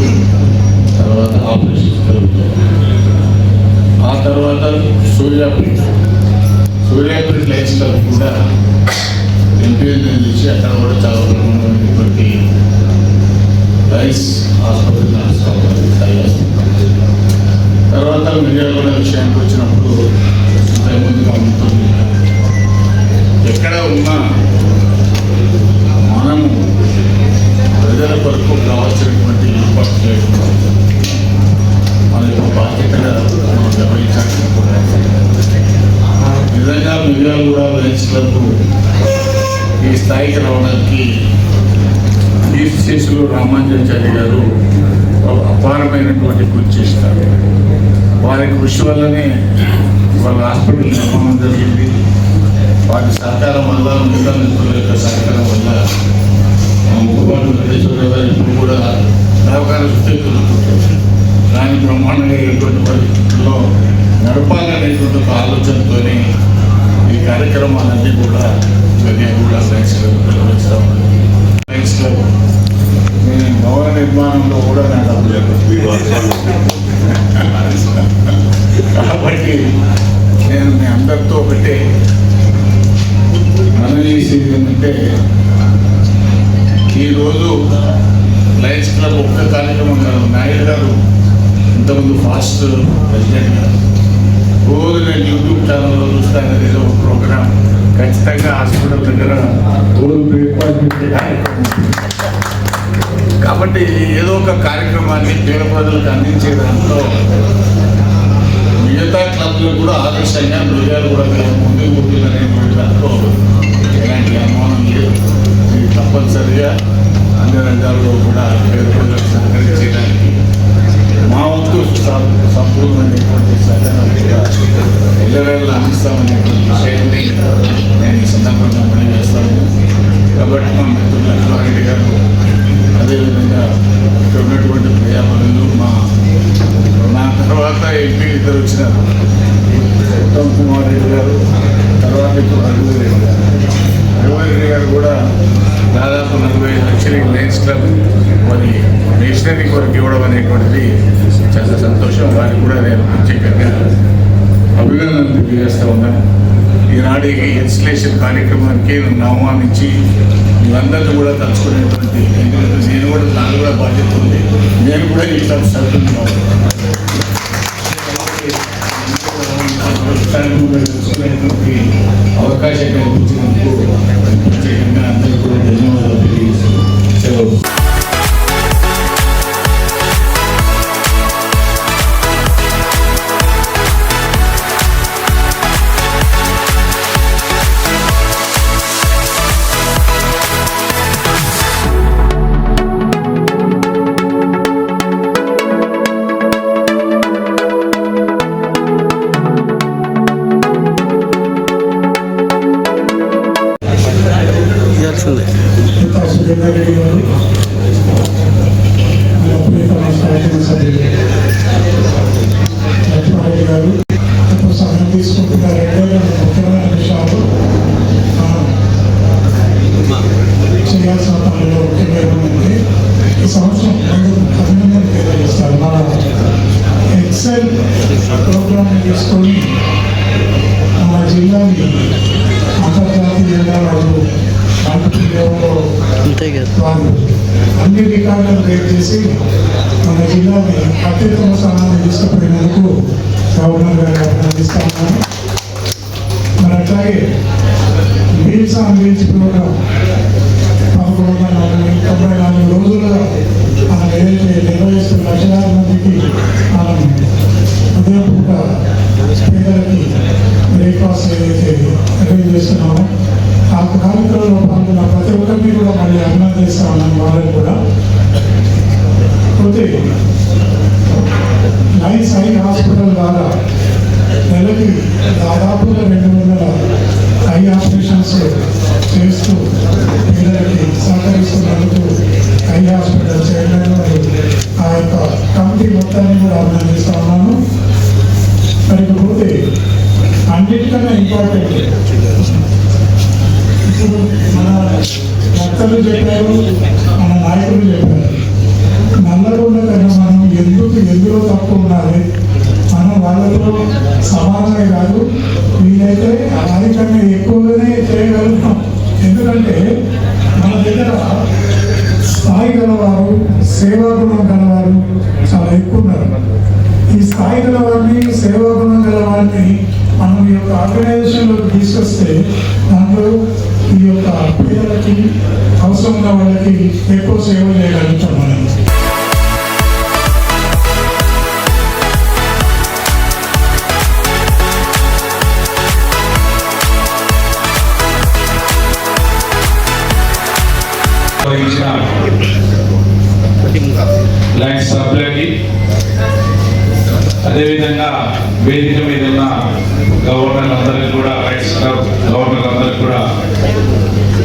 తర్వాత ఆపరేషన్స్ జరుగుతాయి. ఆ తర్వాత సూర్యాపేట లయన్స్ క్లబ్ కూడా ఎంపీ నిధించి అక్కడ కూడా చాలా ప్రముఖమైనటువంటి లయన్స్ ఆసుపత్రి నడుస్తాం. తర్వాత మిర్యాలగూడ విషయానికి వచ్చినప్పుడు ముందుగా ఉంటుంది. ఎక్కడ ఉన్నా మనము ప్రజల కొరకు కావాల్సినటువంటి ఏర్పాటు చేయడం మన యొక్క బాధ్యతగా మనం నిర్వహించాల్సిన కూడా నిజంగా మిర్యాలగూడ లయన్స్ క్లబ్ ఈ స్థాయికి రావడానికి కీర్తిశేషులు రామాంజనాచార్య గారు అపారమైనటువంటి కృషి చేస్తారు. వారి కృషి వల్లనే వాళ్ళ హాస్పిటల్ నిర్మాణం జరిగింది. వారి సహకారం వల్ల మిగతా మిత్రుల యొక్క సహకారం వల్ల ముఖ్యమంత్రి వెంకటేశ్వర గారు ఇప్పుడు కూడా సహకార సుస్థితులుంటుంది. దాని బ్రహ్మాండంగా ఎటువంటి పరిస్థితుల్లో నడపాలనేటువంటి ఒక ఆలోచనతో ఈ కార్యక్రమాలన్నీ కూడా లయన్స్ క్లబ్ నిర్వహిస్తూ ఉంటుంది. లయన్స్ క్లబ్ భవన నిర్మాణంలో కూడా నా డబ్బు కాబట్టి నేను మీ అందరితో ఒకటే మనవి చేసేది ఏంటంటే ఈరోజు లయన్స్ క్లబ్ ఒక్క కార్యక్రమం కాదు. నాయుడు గారు ఇంతకుముందు ఫాస్ట్ ప్రెసిడెంట్ గారు రోజు నేను యూట్యూబ్ ఛానల్లో చూస్తాను ఏదో ఒక ప్రోగ్రామ్ ఖచ్చితంగా హాస్పిటల్ దగ్గర రోజు బ్రేక్ఫాస్ట్ పెట్టే కార్యక్రమం. కాబట్టి ఏదో ఒక కార్యక్రమాన్ని పేద ప్రజలకు అందించే దాంట్లో మిగతా క్లబ్లు కూడా ఆదర్శంగా మిర్యాలు కూడా ముందుకు పోతుందనేటువంటి దాంట్లో ఎలాంటి అనుమానం లేదు. ఇది తప్పనిసరిగా అన్ని రంగాల్లో కూడా పేద ప్రజలకు సహకరించడానికి మా వంతు సంపూర్ణమైనటువంటి సహకారం కూడా ఎల్లవేళ అందిస్తామనేటువంటి విషయాన్ని నేను ఈ సందర్భంగా పనిచేస్తాను. కాబట్టి మా మిత్రులు లక్ష్మారెడ్డి గారు అదేవిధంగా ఇక్కడ ఉన్నటువంటి ప్రజాపతులు నా తర్వాత ఎంపీ ఇద్దరు వచ్చినారు. ఉత్తమ్ కుమార్ రెడ్డి గారు, తర్వాత ఇప్పుడు రఘువీరెడ్డి గారు కూడా దాదాపు 45 లక్షలకి లయన్స్ క్లబ్ మరి మిషనరీ కొరకు ఇవ్వడం అనేటువంటిది చాలా సంతోషం. వారికి కూడా నేను ప్రత్యేకంగా అభినందనలు తెలియజేస్తూ ఉన్నాను. ఈనాడు ఈ ఇన్స్టలేషన్ కార్యక్రమానికి నన్ను ఆహ్వానించి వీళ్ళందరినీ కూడా తలుచుకునేటువంటి, ఎందుకంటే నేను కూడా నాకు కూడా బాధ్యత ఉంది. నేను కూడా ఈ క్లబ్ సభ్యులు తెలుసుకునేటువంటి అవకాశం కల్పించినందుకు ప్రత్యేకంగా అందరికీ కూడా ధన్యవాదాలు తెలియజేస్తూ సురేందర్ రెడ్డి గారు, ప్రియతమ శాసనసభ్యులు లక్ష్మారెడ్డి గారు ఇప్పుడు సమయం తీసుకుంటున్నారంటే ముఖ్యమైన విషయాలు చేయాల్సిన పనులు ముఖ్యమైనది. ఈ సంవత్సరం అభినందనలు తెలియజేస్తారు. మన ఎక్సెల్ ప్రోగ్రామ్ తీసుకొని మన జిల్లాని అంతర్జాతీయంగా వాళ్ళు వాళ్ళు అన్ని రికార్డులను బ్రేక్ చేసి మన జిల్లాని అత్యుత్తమ స్థానాన్ని తీసుకుపోయినందుకు గవర్నర్ గారు అభినందిస్తా ఉన్నాను. మరి అట్లాగే మీల్స్ ఆన్ వీల్స్ ప్రోగ్రామ్ 1194 రోజులుగా మనం ఏదైతే నిర్వహిస్తున్న లక్షలాది మందికి మనం ఉదయం పూట పేదలకి బ్రేక్ఫాస్ట్ ఏదైతే అరేంజ్ చేస్తున్నామో ఆ కార్యక్రమంలో పాల్గొన్న ప్రతి ఒక్కరిని కూడా మళ్ళీ అభినందిస్తా ఉన్నాను. వాళ్ళని కూడా పోతే లైన్స్ ఐ హాస్పిటల్ ద్వారా నెలకి దాదాపుగా 200 ఐ ఆపరేషన్స్ చేస్తూ పిల్లలకి సహకరిస్తున్నందుకు ఐ హాస్పిటల్ చైర్మన్ ఆ యొక్క కమిటీ మొత్తాన్ని కూడా అభినందిస్తా ఉన్నాను. మరి పోతే అన్నిటికన్నా ఇంపార్టెంట్ ఇప్పుడు మన వక్తలు చెప్పారు, మన నాయకులు చెప్పారు, నల్లగొండ కన్నా మనం ఎందులో తక్కువ ఉండాలి, మనం వాళ్ళతో సమానమే కాదు వీలైతే వారికన్నా ఎక్కువగానే చేయగలుగుతాం. ఎందుకంటే మన దగ్గర స్థాయి గలవారు, సేవాగుణం గలవారు చాలా ఎక్కువ ఉన్నారు. ఈ స్థాయి గలవారిని, సేవాగుణం గలవారిని మనం ఈ యొక్క ఆర్గనైజేషన్లోకి తీసుకొస్తే దాంట్లో ఈ యొక్క పేదలకి అవసరం ఉన్న వాళ్ళకి ఎక్కువ సేవ చేయగలుగుతాం మనం. లైన్స్ సభ్యులకి, అదేవిధంగా వేదిక మీద ఉన్న గవర్నర్ అందరికి కూడా, లైన్స్ క్లబ్ గవర్నర్ అందరికి కూడా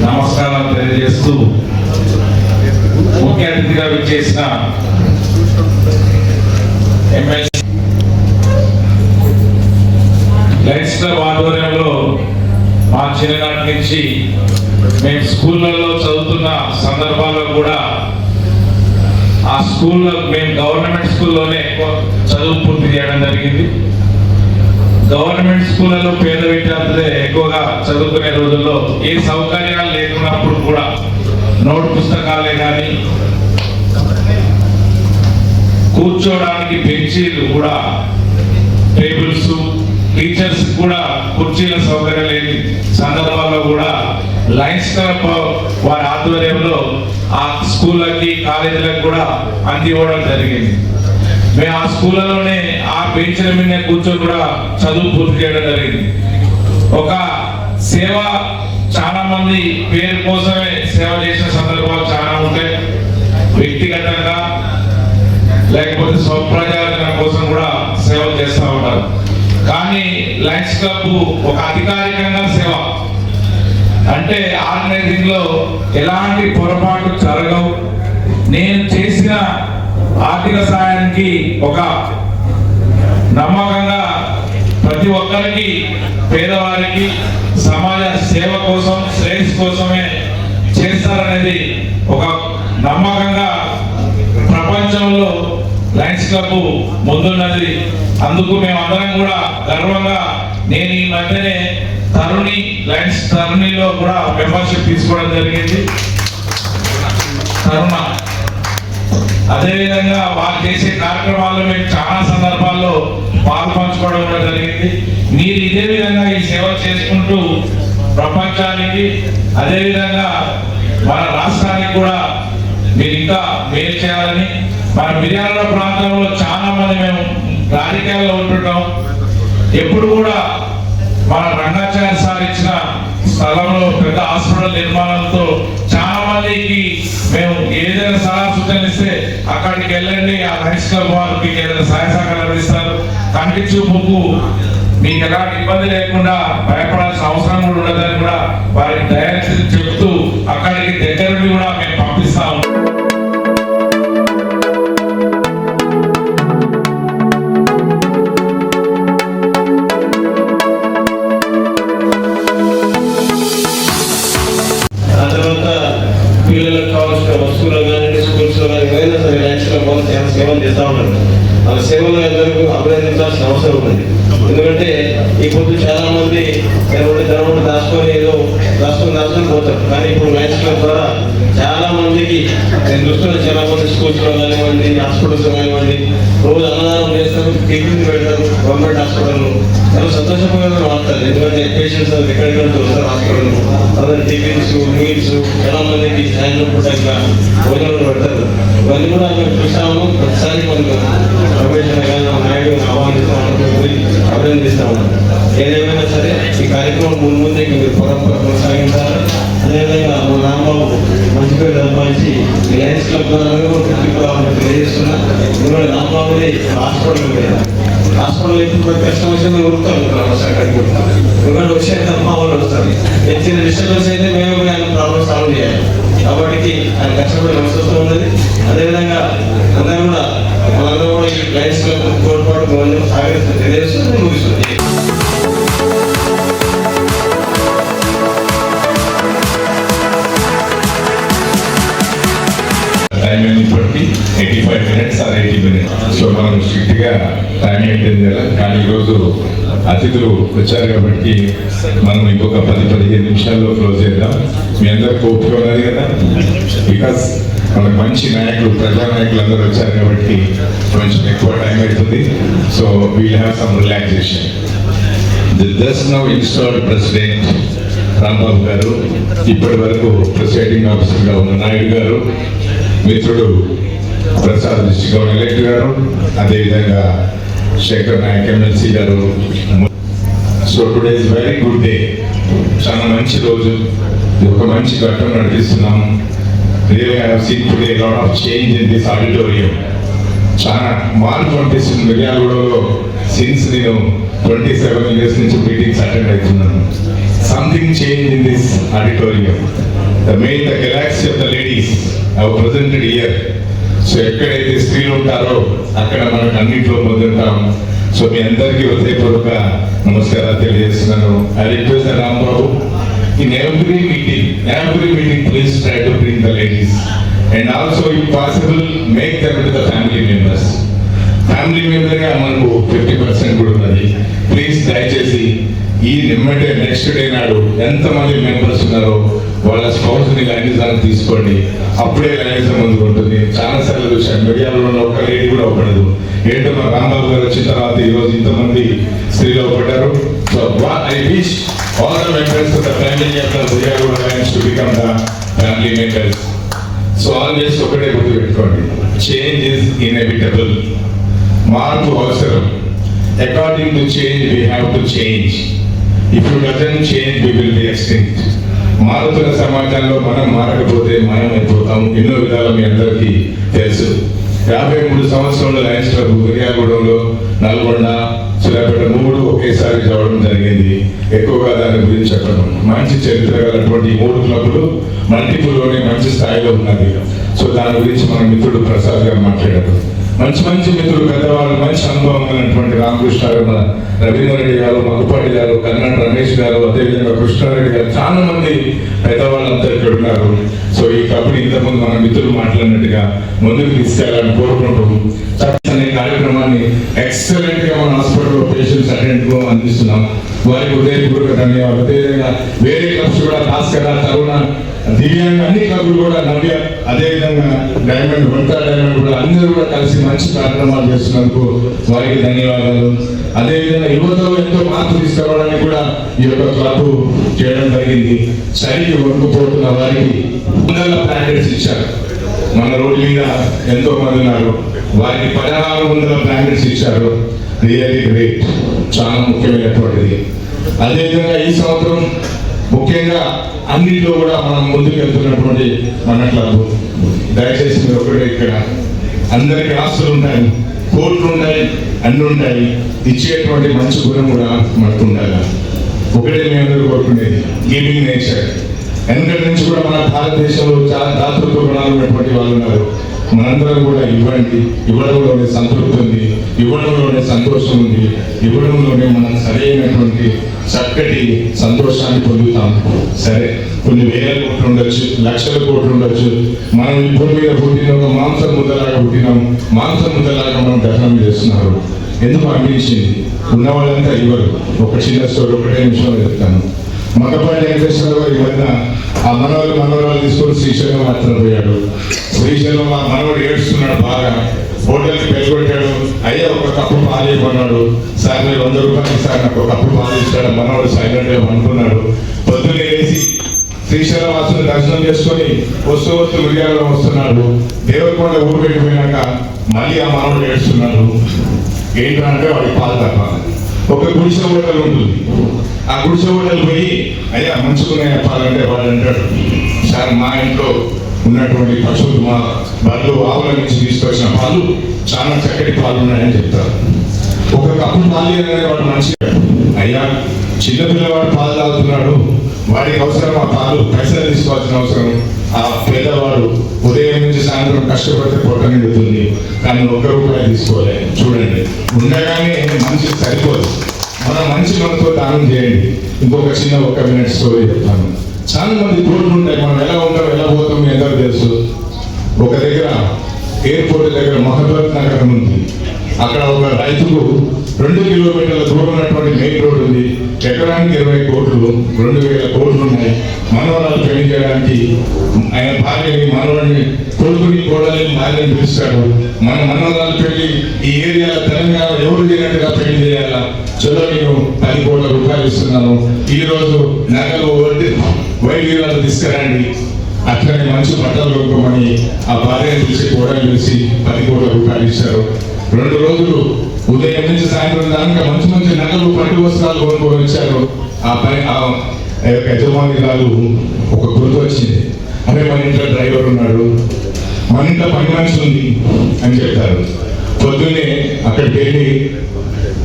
నమస్కారాలు తెలియజేస్తూ, ముఖ్య అతిథిగా విచ్చేసిన ఎమ్మెల్యే లైన్స్ క్లబ్ ఆధ్వర్యంలో మా చిన్ననాటి నుంచి మేము స్కూళ్ళల్లో చదువుతున్న సందర్భాల్లో కూడా ఆ స్కూల్లో మేము గవర్నమెంట్ స్కూల్లోనే ఎక్కువ చదువు పూర్తి చేయడం జరిగింది. గవర్నమెంట్ స్కూళ్ళలో పేద విద్యార్థులే ఎక్కువగా చదువుకునే రోజుల్లో ఏ సౌకర్యాలు లేకున్నప్పుడు కూడా నోట్ పుస్తకాలే కానీ కూర్చోడానికి బెంచీలు కూడా, టేబుల్స్, టీచర్స్ కూడా కుర్చీల సౌకర్యం లేని సందర్భాల్లో కూడా లైన్స్ క్లబ్ వారి ఆధ్వర్యంలో ఆ స్కూళ్ళకి, కాలేజీలకు కూడా అందివ్వడం జరిగింది. మేము ఆ స్కూళ్ళలోనే ఆ బెంచ్ల మీద కూర్చొని కూడా చదువు పూర్తి చేయడం జరిగింది. ఒక సేవ, చాలా మంది పేరు కోసమే సేవ చేసిన సందర్భాలు చాలా ఉంటాయి. వ్యక్తిగతంగా లేకపోతే స్వప్రయోజనం కోసం కూడా సేవ చేస్తూ ఉంటారు. కానీ లైన్స్ క్లబ్ ఒక అధికారికంగా సేవ అంటే ఆర్గనైజింగ్ లో ఎలాంటి పొరపాటు జరగవు. నేను చేసిన ఆర్థిక సహాయానికి ఒక నమ్మకంగా ప్రతి ఒక్కరికి, పేదవారికి సమాజ సేవ కోసం, శ్రేయస్ కోసమే చేస్తారనేది ఒక నమ్మకంగా ప్రపంచంలో లైన్స్ క్లబ్ ముందున్నది. అందుకు మేమందరం కూడా గర్వంగా, నేను ఈ మధ్యనే లైన్స్ తరుణిలో కూడా మెంబర్షిప్ తీసుకోవడం జరిగింది. తరుణ అదేవిధంగా వారు చేసే కార్యక్రమాల్లో మేము చాలా సందర్భాల్లో పాల్పంచుకోవడం కూడా జరిగింది. మీరు ఇదే విధంగా ఈ సేవ చేసుకుంటూ ప్రపంచానికి, అదేవిధంగా మన రాష్ట్రానికి కూడా మీరు ఇంకా మేలు చేయాలని. మన మిర్యాల ప్రాంతంలో చాలా మంది మేము రాజకీయాల్లో ఉంటున్నాం. ఎప్పుడు కూడా మన రంగాచార్య సార్ ఇచ్చిన స్థలంలో పెద్ద హాస్పిటల్ నిర్మాణంతో చాలా మందికి మేము ఏదైనా సలహా సూచనలు ఇస్తే అక్కడికి వెళ్ళండి, ఆ లైన్స్ క్లబ్ వారికి ఏదైనా సహాయ సహకారాలు ఇస్తారు. కంటి చూపుకు మీకు ఎలాంటి ఇబ్బంది లేకుండా భయపడాల్సిన అవసరం కూడా ఉండదని కూడా వారికి దయచేసి చెప్తూ అక్కడ పిల్లలకు కావాల్సిన వస్తువులు కానీ స్కూల్స్లో కానీ ఏదైనా సరే లయన్స్ క్లబ్ వాళ్ళు చాలా సేవలు చేస్తూ ఉంటారు. వాళ్ళ సేవలు అందరికీ అభినందించాల్సిన అవసరం ఉంది. ఎందుకంటే ఈ పొద్దు చాలా మంది ధనం దాచుకొని ఏదో దాచుకొని పోతారు. కానీ ఇప్పుడు లయన్స్ క్లబ్ ద్వారా చాలా మందికి నేను చూస్తున్న చాలా మంది స్కూల్స్లో కానివ్వండి, హాస్పిటల్స్లో కానివ్వండి రోజు అన్నదానం చేస్తారు, టిఫిన్ పెడతారు. గవర్నమెంట్ హాస్పిటల్లో చాలా సంతోషంగా వాడతారు. ఎందుకంటే పేషెంట్స్ ఎక్కడికి వస్తారు హాస్పిటల్, అందరు టిఫిన్స్ మీల్స్ చాలా మందికి సాయంత్రం పూట ఇంకా భోజనాలు పెడతారు. ఇవన్నీ కూడా మేము చూస్తాము. ప్రతిసారి మనకు రమేష్ నాయుడు అభినందిస్తాము. ఏదేమైనా సరే ఈ కార్యక్రమం ముందే మీరు కొనసాగించాలి. అదేవిధంగా మా రాంబాబు మంచి పేరు సంపాదించి లయన్స్ క్లబ్ ద్వారా తెలియజేస్తున్నా. ఎందుకంటే రాంబాబుని హాస్పిటల్ ఎప్పుడు కష్టం వచ్చిందో ఉరుకుతాం ఎందుకంటే వచ్చాక మా వాళ్ళు వస్తారు. చిన్న డిస్టర్బెన్స్ అయితే మేము ఆయన ప్రాబ్లమ్ సాల్వ్ చేయాలి. కాబట్టి ఆయన కష్టపడి అవసరం ఉన్నది. అదేవిధంగా అందరూ కూడా మనందరూ కూడా ఈ లయన్స్ క్లబ్ తోడ్పాటు సాగరిస్తుంది తెలియజేస్తుంది ముగిస్తుంది. టైం ఇప్పటికీ 85 minutes or 80 minutes. సో మనం స్ట్రిక్ట్గా టైం మెయింటైన్ చేయాలి. కానీ ఈరోజు అతిథులు వచ్చారు కాబట్టి మనం ఇంకొక 10-15 నిమిషాల్లో క్లోజ్ చేద్దాం. మీ అందరికి ఓపిక ఉన్నది కదా, బికాస్ మనకు మంచి నాయకులు ప్రజానాయకులు అందరూ వచ్చారు కాబట్టి కొంచెం ఎక్కువ టైం అవుతుంది. So we'll have some relaxation. Just now installed president Rambabu గారు, ఇప్పటి వరకు ప్రిసైడింగ్ ఆఫీసర్గా ఉన్న నాయుడు గారు, మిత్రుడు ప్రసాద్ డిస్ట్రిక్ట్ గవర్నర్ ఎలెక్టర్ గారు, అదేవిధంగా శేఖర్ నాయక్ ఎమ్మెల్సీ గారు. So today is very good day. చాలా మంచి రోజు, ఒక మంచి ఘట్టం నడిపిస్తున్నాము. Really I have seen today lot of change in this auditorium. చాలా మార్పు అనిపిస్తుంది మిర్యాలగూడలో. సిన్స్ నేను 27 years నుంచి మీటింగ్స్ అటెండ్ అవుతున్నాను. Something change in this auditorium. The galaxy of the ladies have presented here. So ఎక్కడైతే స్త్రీలు ఉంటారో అక్కడ మనకు అన్నింటిలో పొందుంటాం. సో మీ అందరికీ హృదయపూర్వక నమస్కారాలు తెలియజేస్తున్నాను. I request Rambabu, in every meeting please try to bring the ladies and also if possible make them to the family members. Family మెంబర్గా మనకు 50% కూడా ఉన్నది. ప్లీజ్ దయచేసి ఈ నెక్స్ట్ డే నాడు ఎంతమంది మెంబర్స్ ఉన్నారో వాళ్ళ స్పౌస్ని లైనిజాన్ని తీసుకోండి. అప్పుడే లైనిజం ముందుకు ఉంటుంది. చాలా సార్లు చూశాను మీడియాలో ఒక్క లేడీ కూడా అవ్వడదు. ఏంటో మా రాంబాబు గారు వచ్చిన తర్వాత ఈరోజు ఇంతమంది స్త్రీలు అవ్వబడ్డారు. So I wish all the members of the family of the Miryalaguda lions to become the family members. So always ఒకటే గుర్తుపెట్టుకోండి, చేంజ్ ఇస్ ఇన్ఎవిటబుల్. మార్పు అవసరం. According to change we have to change. If you doesn't change we will be extinct. మారుతున్న సమాజంలో మనం మారకపోతే మనం అయిపోతాం. ఎన్నో విధాలు మీ అందరికీ తెలుసు. 53 సంవత్సరంలో లయన్స్ క్లబ్ మిర్యాలగూడలో, నల్గొండ, సూర్యాపేట 3 ఒకేసారి చదవడం జరిగింది. ఎక్కువగా దాని గురించి చెప్పడం. మంచి చరిత్ర గలటువంటి 3 క్లబ్లు మల్టిపుల్లోనే మంచి స్థాయిలో ఉన్నది. సో దాని గురించి మన మిత్రుడు ప్రసాద్ గారు మాట్లాడారు. మంచి మిత్రులు, పెద్దవాళ్ళు, మంచి అనుభవం ఉన్నటువంటి రామకృష్ణ గారు, రవీంద్రరెడ్డి గారు, మగుపాటి గారు, కర్ణాట రమేష్ గారు, అదేవిధంగా కృష్ణారెడ్డి గారు, చాలా మంది పెద్దవాళ్ళంతా ఇక్కడ ఉన్నారు. సో ఈ కబడ్డీ ఇంతకుముందు మన మిత్రులు మాట్లాడినట్టుగా ముందుకు తీసుకెళ్లాలని కోరుకుంటూ అనే కార్యక్రమాన్ని ఎక్సలెంట్ గా మన హాస్పిటల్లో పేషెంట్స్ అటెండ్ అందిస్తున్నాం. వారికి హృదయపూర్వక ధన్యవాదాలు. అదేవిధంగా వేరే క్లబ్స్ కూడా, భాస్కర, తరుణ, దివ్యాంగ అన్ని క్లబ్లు కూడా, నవ్య, అదేవిధంగా డైమండ్, వంట డైమండ్ కూడా అందరూ కూడా కలిసి మంచి కార్యక్రమాలు చేస్తున్నందుకు వారికి ధన్యవాదాలు. అదేవిధంగా యువతలో ఎంతో మార్పు తీసుకురావడానికి కూడా ఈ యొక్క క్లబ్ చేయడం జరిగింది. చలికి వణుకుపోతున్న వారికి 100 బ్రాండెడ్స్ ఇచ్చారు. మన రోడ్డు మీద ఎంతో మంది ఉన్నారు, వారికి 1600 బ్రాండెడ్స్ ఇచ్చారు. రియల్లీ గ్రేట్, చాలా ముఖ్యమైనటువంటిది. అదేవిధంగా ఈ సంవత్సరం ముఖ్యంగా అన్నింటిలో కూడా మనం ముందుకు వెళ్తున్నటువంటి మన క్లబ్. దయచేసి మీరు ఒకటే, ఇక్కడ అందరికి ఆస్తులు ఉంటాయి, కోట్లు ఉంటాయి, అన్ని ఉంటాయి. ఇచ్చేటువంటి మంచి గుణం కూడా మనకు ఉండాలి. ఒకటే మీ అందరూ కోరుకునేది, గివింగ్ నేచర్. వెనకటి నుంచి కూడా మన భారతదేశంలో చాలా దాతృత్వ గుణాలు ఉన్నటువంటి వాళ్ళు ఉన్నారు. మనందరం కూడా ఇవ్వండి. ఇవ్వడంలోనే సంతృప్తి ఉంది, ఇవ్వడంలోనే సంతోషం ఉంది, ఇవ్వడంలోనే మనం సరైనటువంటి చక్కటి సంతోషాన్ని పొందుతాం. సరే. కొన్ని వేల కోట్లు ఉండొచ్చు, లక్షల కోట్లు ఉండొచ్చు. మనం ఈ భూమి మీద పుట్టిన ఒక మాంసం ముద్దలాగా పుట్టినాం, మాంసం ముద్దలాగా మనం దహనం చేస్తున్నారు. ఎందుకు అనిపించింది? ఉన్నవాళ్ళంతా ఇవ్వరు. ఒక చిన్న స్టోరీ ఒకటే నిమిషంలో చెప్తాను. మగపల్లి వెంకటేశ్వరరావు ఈ మధ్య ఆ మనవరాలు తీసుకొని శ్రీశైలం మాత్రం పోయాడు. శ్రీశైలం ఆ మనవడు ఏడుస్తున్నాడు బాగా. హోటల్కి వెళ్ళగొట్టాడు. అయ్యా ఒక కప్పు పాలు ఇవ్వన్నాడు. సార్ మీరు 100 రూపాయలు సార్ నాకు ఒక కప్పు పాలు ఇస్తాడు. మనవాడు సైలెంట్ గా అనుకున్నాడు. పొద్దున్నే వేసి శ్రీశైలం వాసుని దర్శనం చేసుకొని వస్తూ మిర్యాలలో వస్తున్నాడు. దేవరకొండ ఊరు పెట్టిపోయినాక మళ్ళీ ఆ మనవాడు ఏడుస్తున్నాడు. ఏంటంటే వాడికి పాలు తప్ప. ఒక గుడిసె హోటల్ ఉంటుంది. ఆ గుడిసె హోటల్ పోయి అయ్యా మంచుకున్నాయి పాలంటే వాడు అంటాడు, సార్ మా ఇంట్లో ఉన్నటువంటి పశువులు మా బళ్ళు ఆవుల నుంచి తీసుకొచ్చిన పాలు చాలా చక్కటి పాలు ఉన్నాయని చెప్తారు. ఒక కప్పు పాలు అనేది వాడు మంచిగా, అయ్యా చిన్నపిల్లవాడు పాలు తాగుతున్నాడు, వాడికి అవసరం ఆ పాలు, పైసలు తీసుకోవాల్సిన అవసరం. ఆ పేదవాడు ఉదయం నుంచి సాయంత్రం కష్టపడితే పొట్ట నిండుతుంది, కానీ 1 రూపాయి తీసుకోలే. చూడండి, ఉండగానే మనిషి సరిపోదు. మనం మంచి మనతో దానం చేయండి. ఇంకొక చిన్న 1 మినిట్ స్టోరీ చెప్తాను. చాలా మంది కోట్లు ఉంటాయి. మనం ఎలా ఉంటాం, ఎలా పోతాం మీ అందరూ తెలుసు. ఒక దగ్గర ఎయిర్పోర్ట్ దగ్గర మహబూబ్ నగర్ ఉంది. అక్కడ ఒక రైతుకు 2 కిలోమీటర్ల దూరం ఉన్నటువంటి మెయిన్ రోడ్ ఉంది. ఎకరానికి 20 కోట్లు, 2000 కోట్లు ఉన్నాయి. మనవరాలు పెళ్లి చేయడానికి ఆయన భార్యని, మనవడిని, కొడుకుని, కోడలిని, భార్యని పిలుస్తాడు. మన మనవరాలు పెళ్లి ఈ ఏరియాలో తెలంగాణ ఎవరు చేయనట్టుగా పెళ్లి చేయాలా, చలో నేను 10 కోట్ల రూపాయలు ఇస్తున్నాను, ఈ రోజు నగలు వైద్యులను తీసుకురండి, అట్లనే మంచి బట్టలు కొనుక్కోమని ఆ భార్యను పిలిచి కోడలు పిలిచి 10 కోట్ల రూపాయలు ఇచ్చారు. 2 రోజులు ఉదయం నుంచి సాయంత్రం దాకా మంచి నగలు, పట్టు వస్త్రాలు కొనుక్కొని వచ్చారు. ఆ యజమానిరాలు ఒక గుర్తు వచ్చింది, అదే మన ఇంట్లో డ్రైవర్ ఉన్నాడు, మన ఇంట్లో పని మనిషి ఉంది అని చెప్తారు. పొద్దున్నే అక్కడికి వెళ్ళి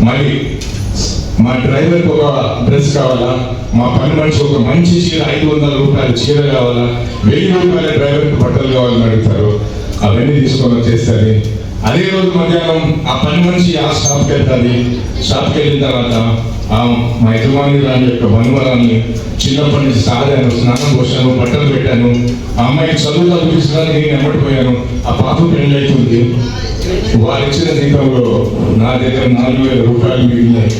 మళ్ళీ మా డ్రైవర్కి ఒక డ్రెస్ కావాలా, మా పని మనిషి ఒక మంచి చీర 500 రూపాయల చీర కావాలా, 1000 రూపాయల డ్రైవర్కి బట్టలు కావాలని అడుగుతారు. అవన్నీ తీసుకొని వచ్చేస్తారు. అదే రోజు మధ్యాహ్నం ఆ పని మనిషి ఆ షాప్కి వెళ్తుంది. షాప్కి వెళ్ళిన తర్వాత మా యజమాని రాని యొక్క మనుమరాన్ని చిన్నప్పటి నుంచి సాగాను, స్నానం పోసాను, బట్టలు పెట్టాను. ఆ అమ్మాయికి చదువు చదివించడానికి నేను ఎమ్మడిపోయాను. ఆ పాప పెళ్లి అవుతుంది. వారు ఇచ్చిన జీతంలో నా దగ్గర 4000 రూపాయలు మిగిలినాయి.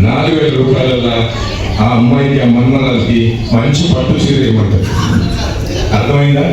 4000 రూపాయల ఆ అమ్మాయికి, ఆ మన్మరాలకి మంచి పట్టు చీర ఇవ్వమంటారు. అర్థమైందా?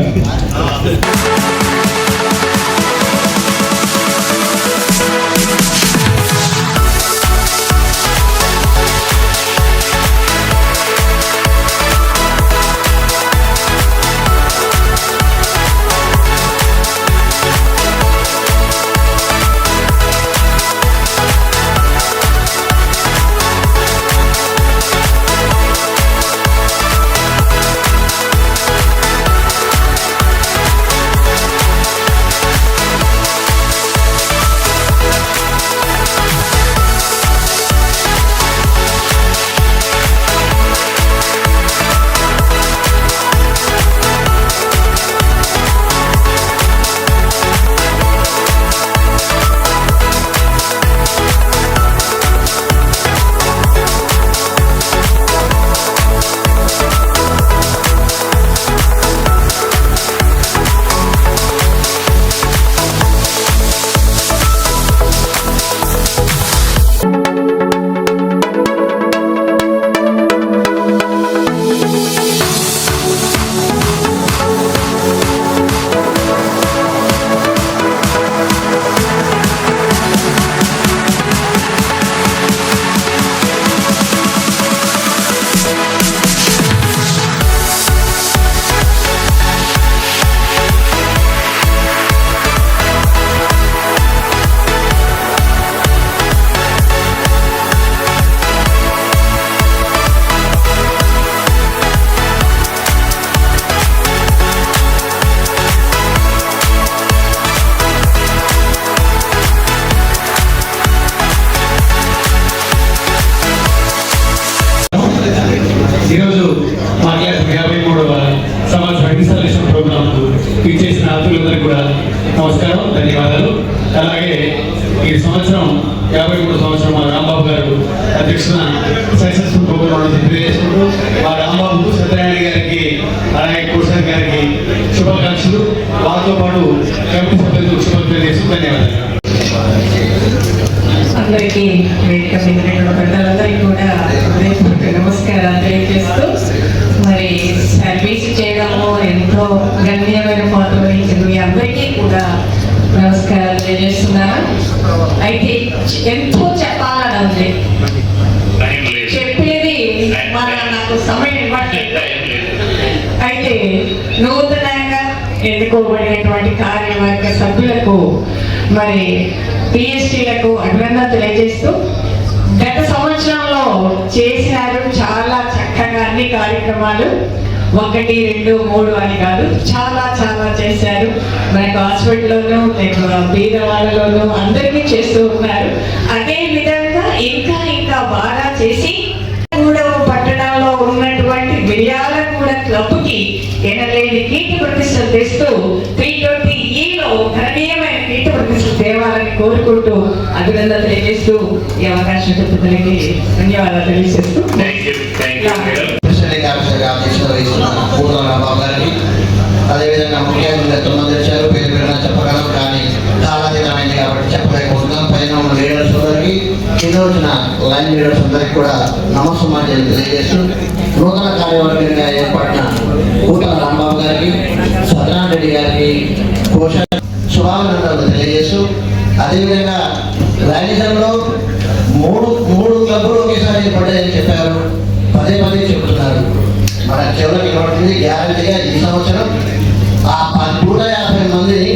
ఈరోజు మా 53వ సమాజ ప్రోగ్రాంకు ఇచ్చేసిన అతిథులందరికీ కూడా నమస్కారం, ధన్యవాదాలు. అలాగే ఈ సంవత్సరం 53 సంవత్సరం మా రాంబాబు గారు అధ్యక్షున సక్సెస్ఫుల్ ప్రోగ్రాం తెలియజేసుకుంటూ మా రాంబాబు సత్యనారాయణ గారికి అలాగే కుర్సారి గారికి శుభాకాంక్షలు, వారితో పాటు కమిటీ సభ్యులకు శుభాకాంక్షలు చేస్తూ ధన్యవాదాలు. అందరికీ వేదిక మీద పెద్దలందరికీ కూడా నమస్కారాలు తెలియజేస్తూ, మరి సర్వీస్ చేయడము ఎంతో గణనీయమైన పాత్ర వహించిన మీ అందరికీ కూడా నమస్కారాలు తెలియజేస్తున్నాను. అయితే ఎంతో చెప్పాలని ఉంది, చెప్పేది నాకు సమయం ఇవ్వట్లేదు. అయితే నూతనంగా ఎన్నుకోబడినటువంటి కార్యవర్గ సభ్యులకు మరి పిఎస్టీలకు అభినందన తెలియజేస్తూ, గత సంవత్సరంలో చేసినారు చాలా చక్కగా అన్ని కార్యక్రమాలు, 1, 2, 3 అని కాదు, చాలా చాలా చేశారు. మనకు హాస్పిటల్లోనూ బీదవాళ్ళలోనూ అందరికీ చేస్తూ ఉన్నారు. అదే విధంగా ఇంకా ఇంకా బాగా చేసి పట్టణంలో ఉన్నటువంటి మిర్యాలగూడ క్లబ్కి ఎనలేని కీర్తి ప్రతిష్టలు తెస్తూ 320E గణనీయమైన కీర్తి ప్రతిష్టలు తేవాలని కోరుకుంటూ అభినందన తెలియజేస్తూ ఈ అవకాశం చెప్తున్నకి ధన్యవాదాలు తెలియజేస్తూ రాంబాబు గారికి, అదేవిధంగా ముఖ్య తొమ్మిది వచ్చారు, పేరు పేరున చెప్పగలం కానీ కాలాతీతమైంది కాబట్టి చెప్పలేకపోతున్నాం. పైన ఉన్న లీడర్స్ అందరికీ, కింద వచ్చిన లైన్ లీడర్స్ అందరికీ కూడా నమస్సమాజాలు తెలియజేస్తూ, నూతన కార్యవర్గంగా ఏర్పడిన కూటల రాంబాబు గారికి, సత్యనారాయణ రెడ్డి గారికి శుభాభినందనలు తెలియజేస్తూ, అదేవిధంగా రాజధానిలో మూడు క్లబ్లు ఒకేసారి ఏర్పడ్డాయని చెప్పారు, పదే చెబుతున్నారు. మన చివరికి పడుతుంది గ్యారంటీగా ఈ సంవత్సరం ఆ 150 మందిని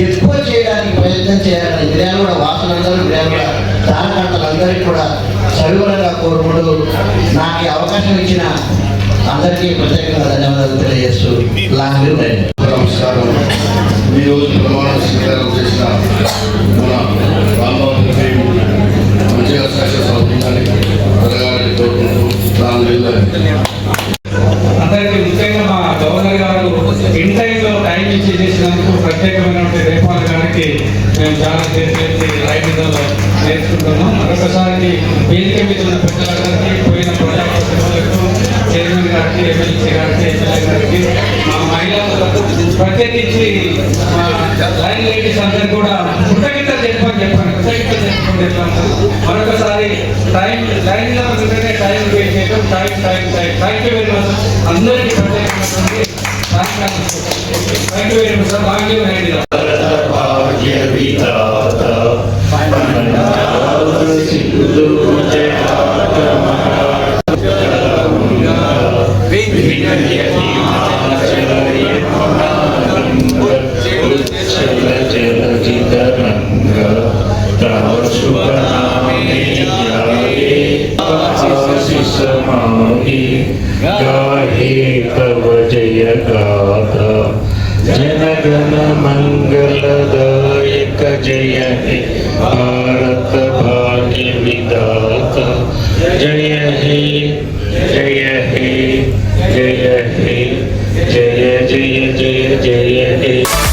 ఎక్కువ చేయడానికి ప్రయత్నం చేయాలని మిర్యాలగూడ వాసులందరూ, మిర్యాలగూడ దానకర్తలందరికీ కూడా సవివరంగా కోరుకుంటూ, నాకు అవకాశం ఇచ్చిన అందరికీ ప్రత్యేకంగా ధన్యవాదాలు తెలియజేస్తూ నమస్కారం. ఈరోజు ప్రమాణ స్వీకారం చేసిన మన రాంబాబు మంచిగా సక్సెస్ అవుతుందని జరగాలని కోరుకుంటూ అందరికీ ముఖ్యంగా మా గవర్నర్ గారు ఇన్ టైంలో టైం ఇచ్చి చేసినందుకు ప్రత్యేకమైనటువంటి రేపాల గారికి మేము చాలా రైతుల్లో నేర్చుకుంటున్నాం. మరొకసారి వేదిక మీద ఉన్న పెద్దలందరికీ, పోయిన ప్రజాప్రతినిధులకు, చైర్మన్ గారికి, ఎమ్మెల్సీ గారికి, ఎమ్మెల్యే గారికి, మా మహిళలకు, ప్రత్యేకించి మా లైన్ లేడీస్ అందరికీ కూడా కృతజ్ఞతలు చెప్పాను. మరొకసారి టైం లైన్లో ఉంటేనే టైం వేస్ట్ చేయడం, థ్యాంక్ యూ వెరీ మచ్. అందరికీ ప్రత్యేకమైనటువంటి thank you very much sir. गाहे तव जय गाथा जनगण मंगलदायक जय हे भारत भाग्य विधाता जय हे जय हे जय हे जय जय जय जय हे।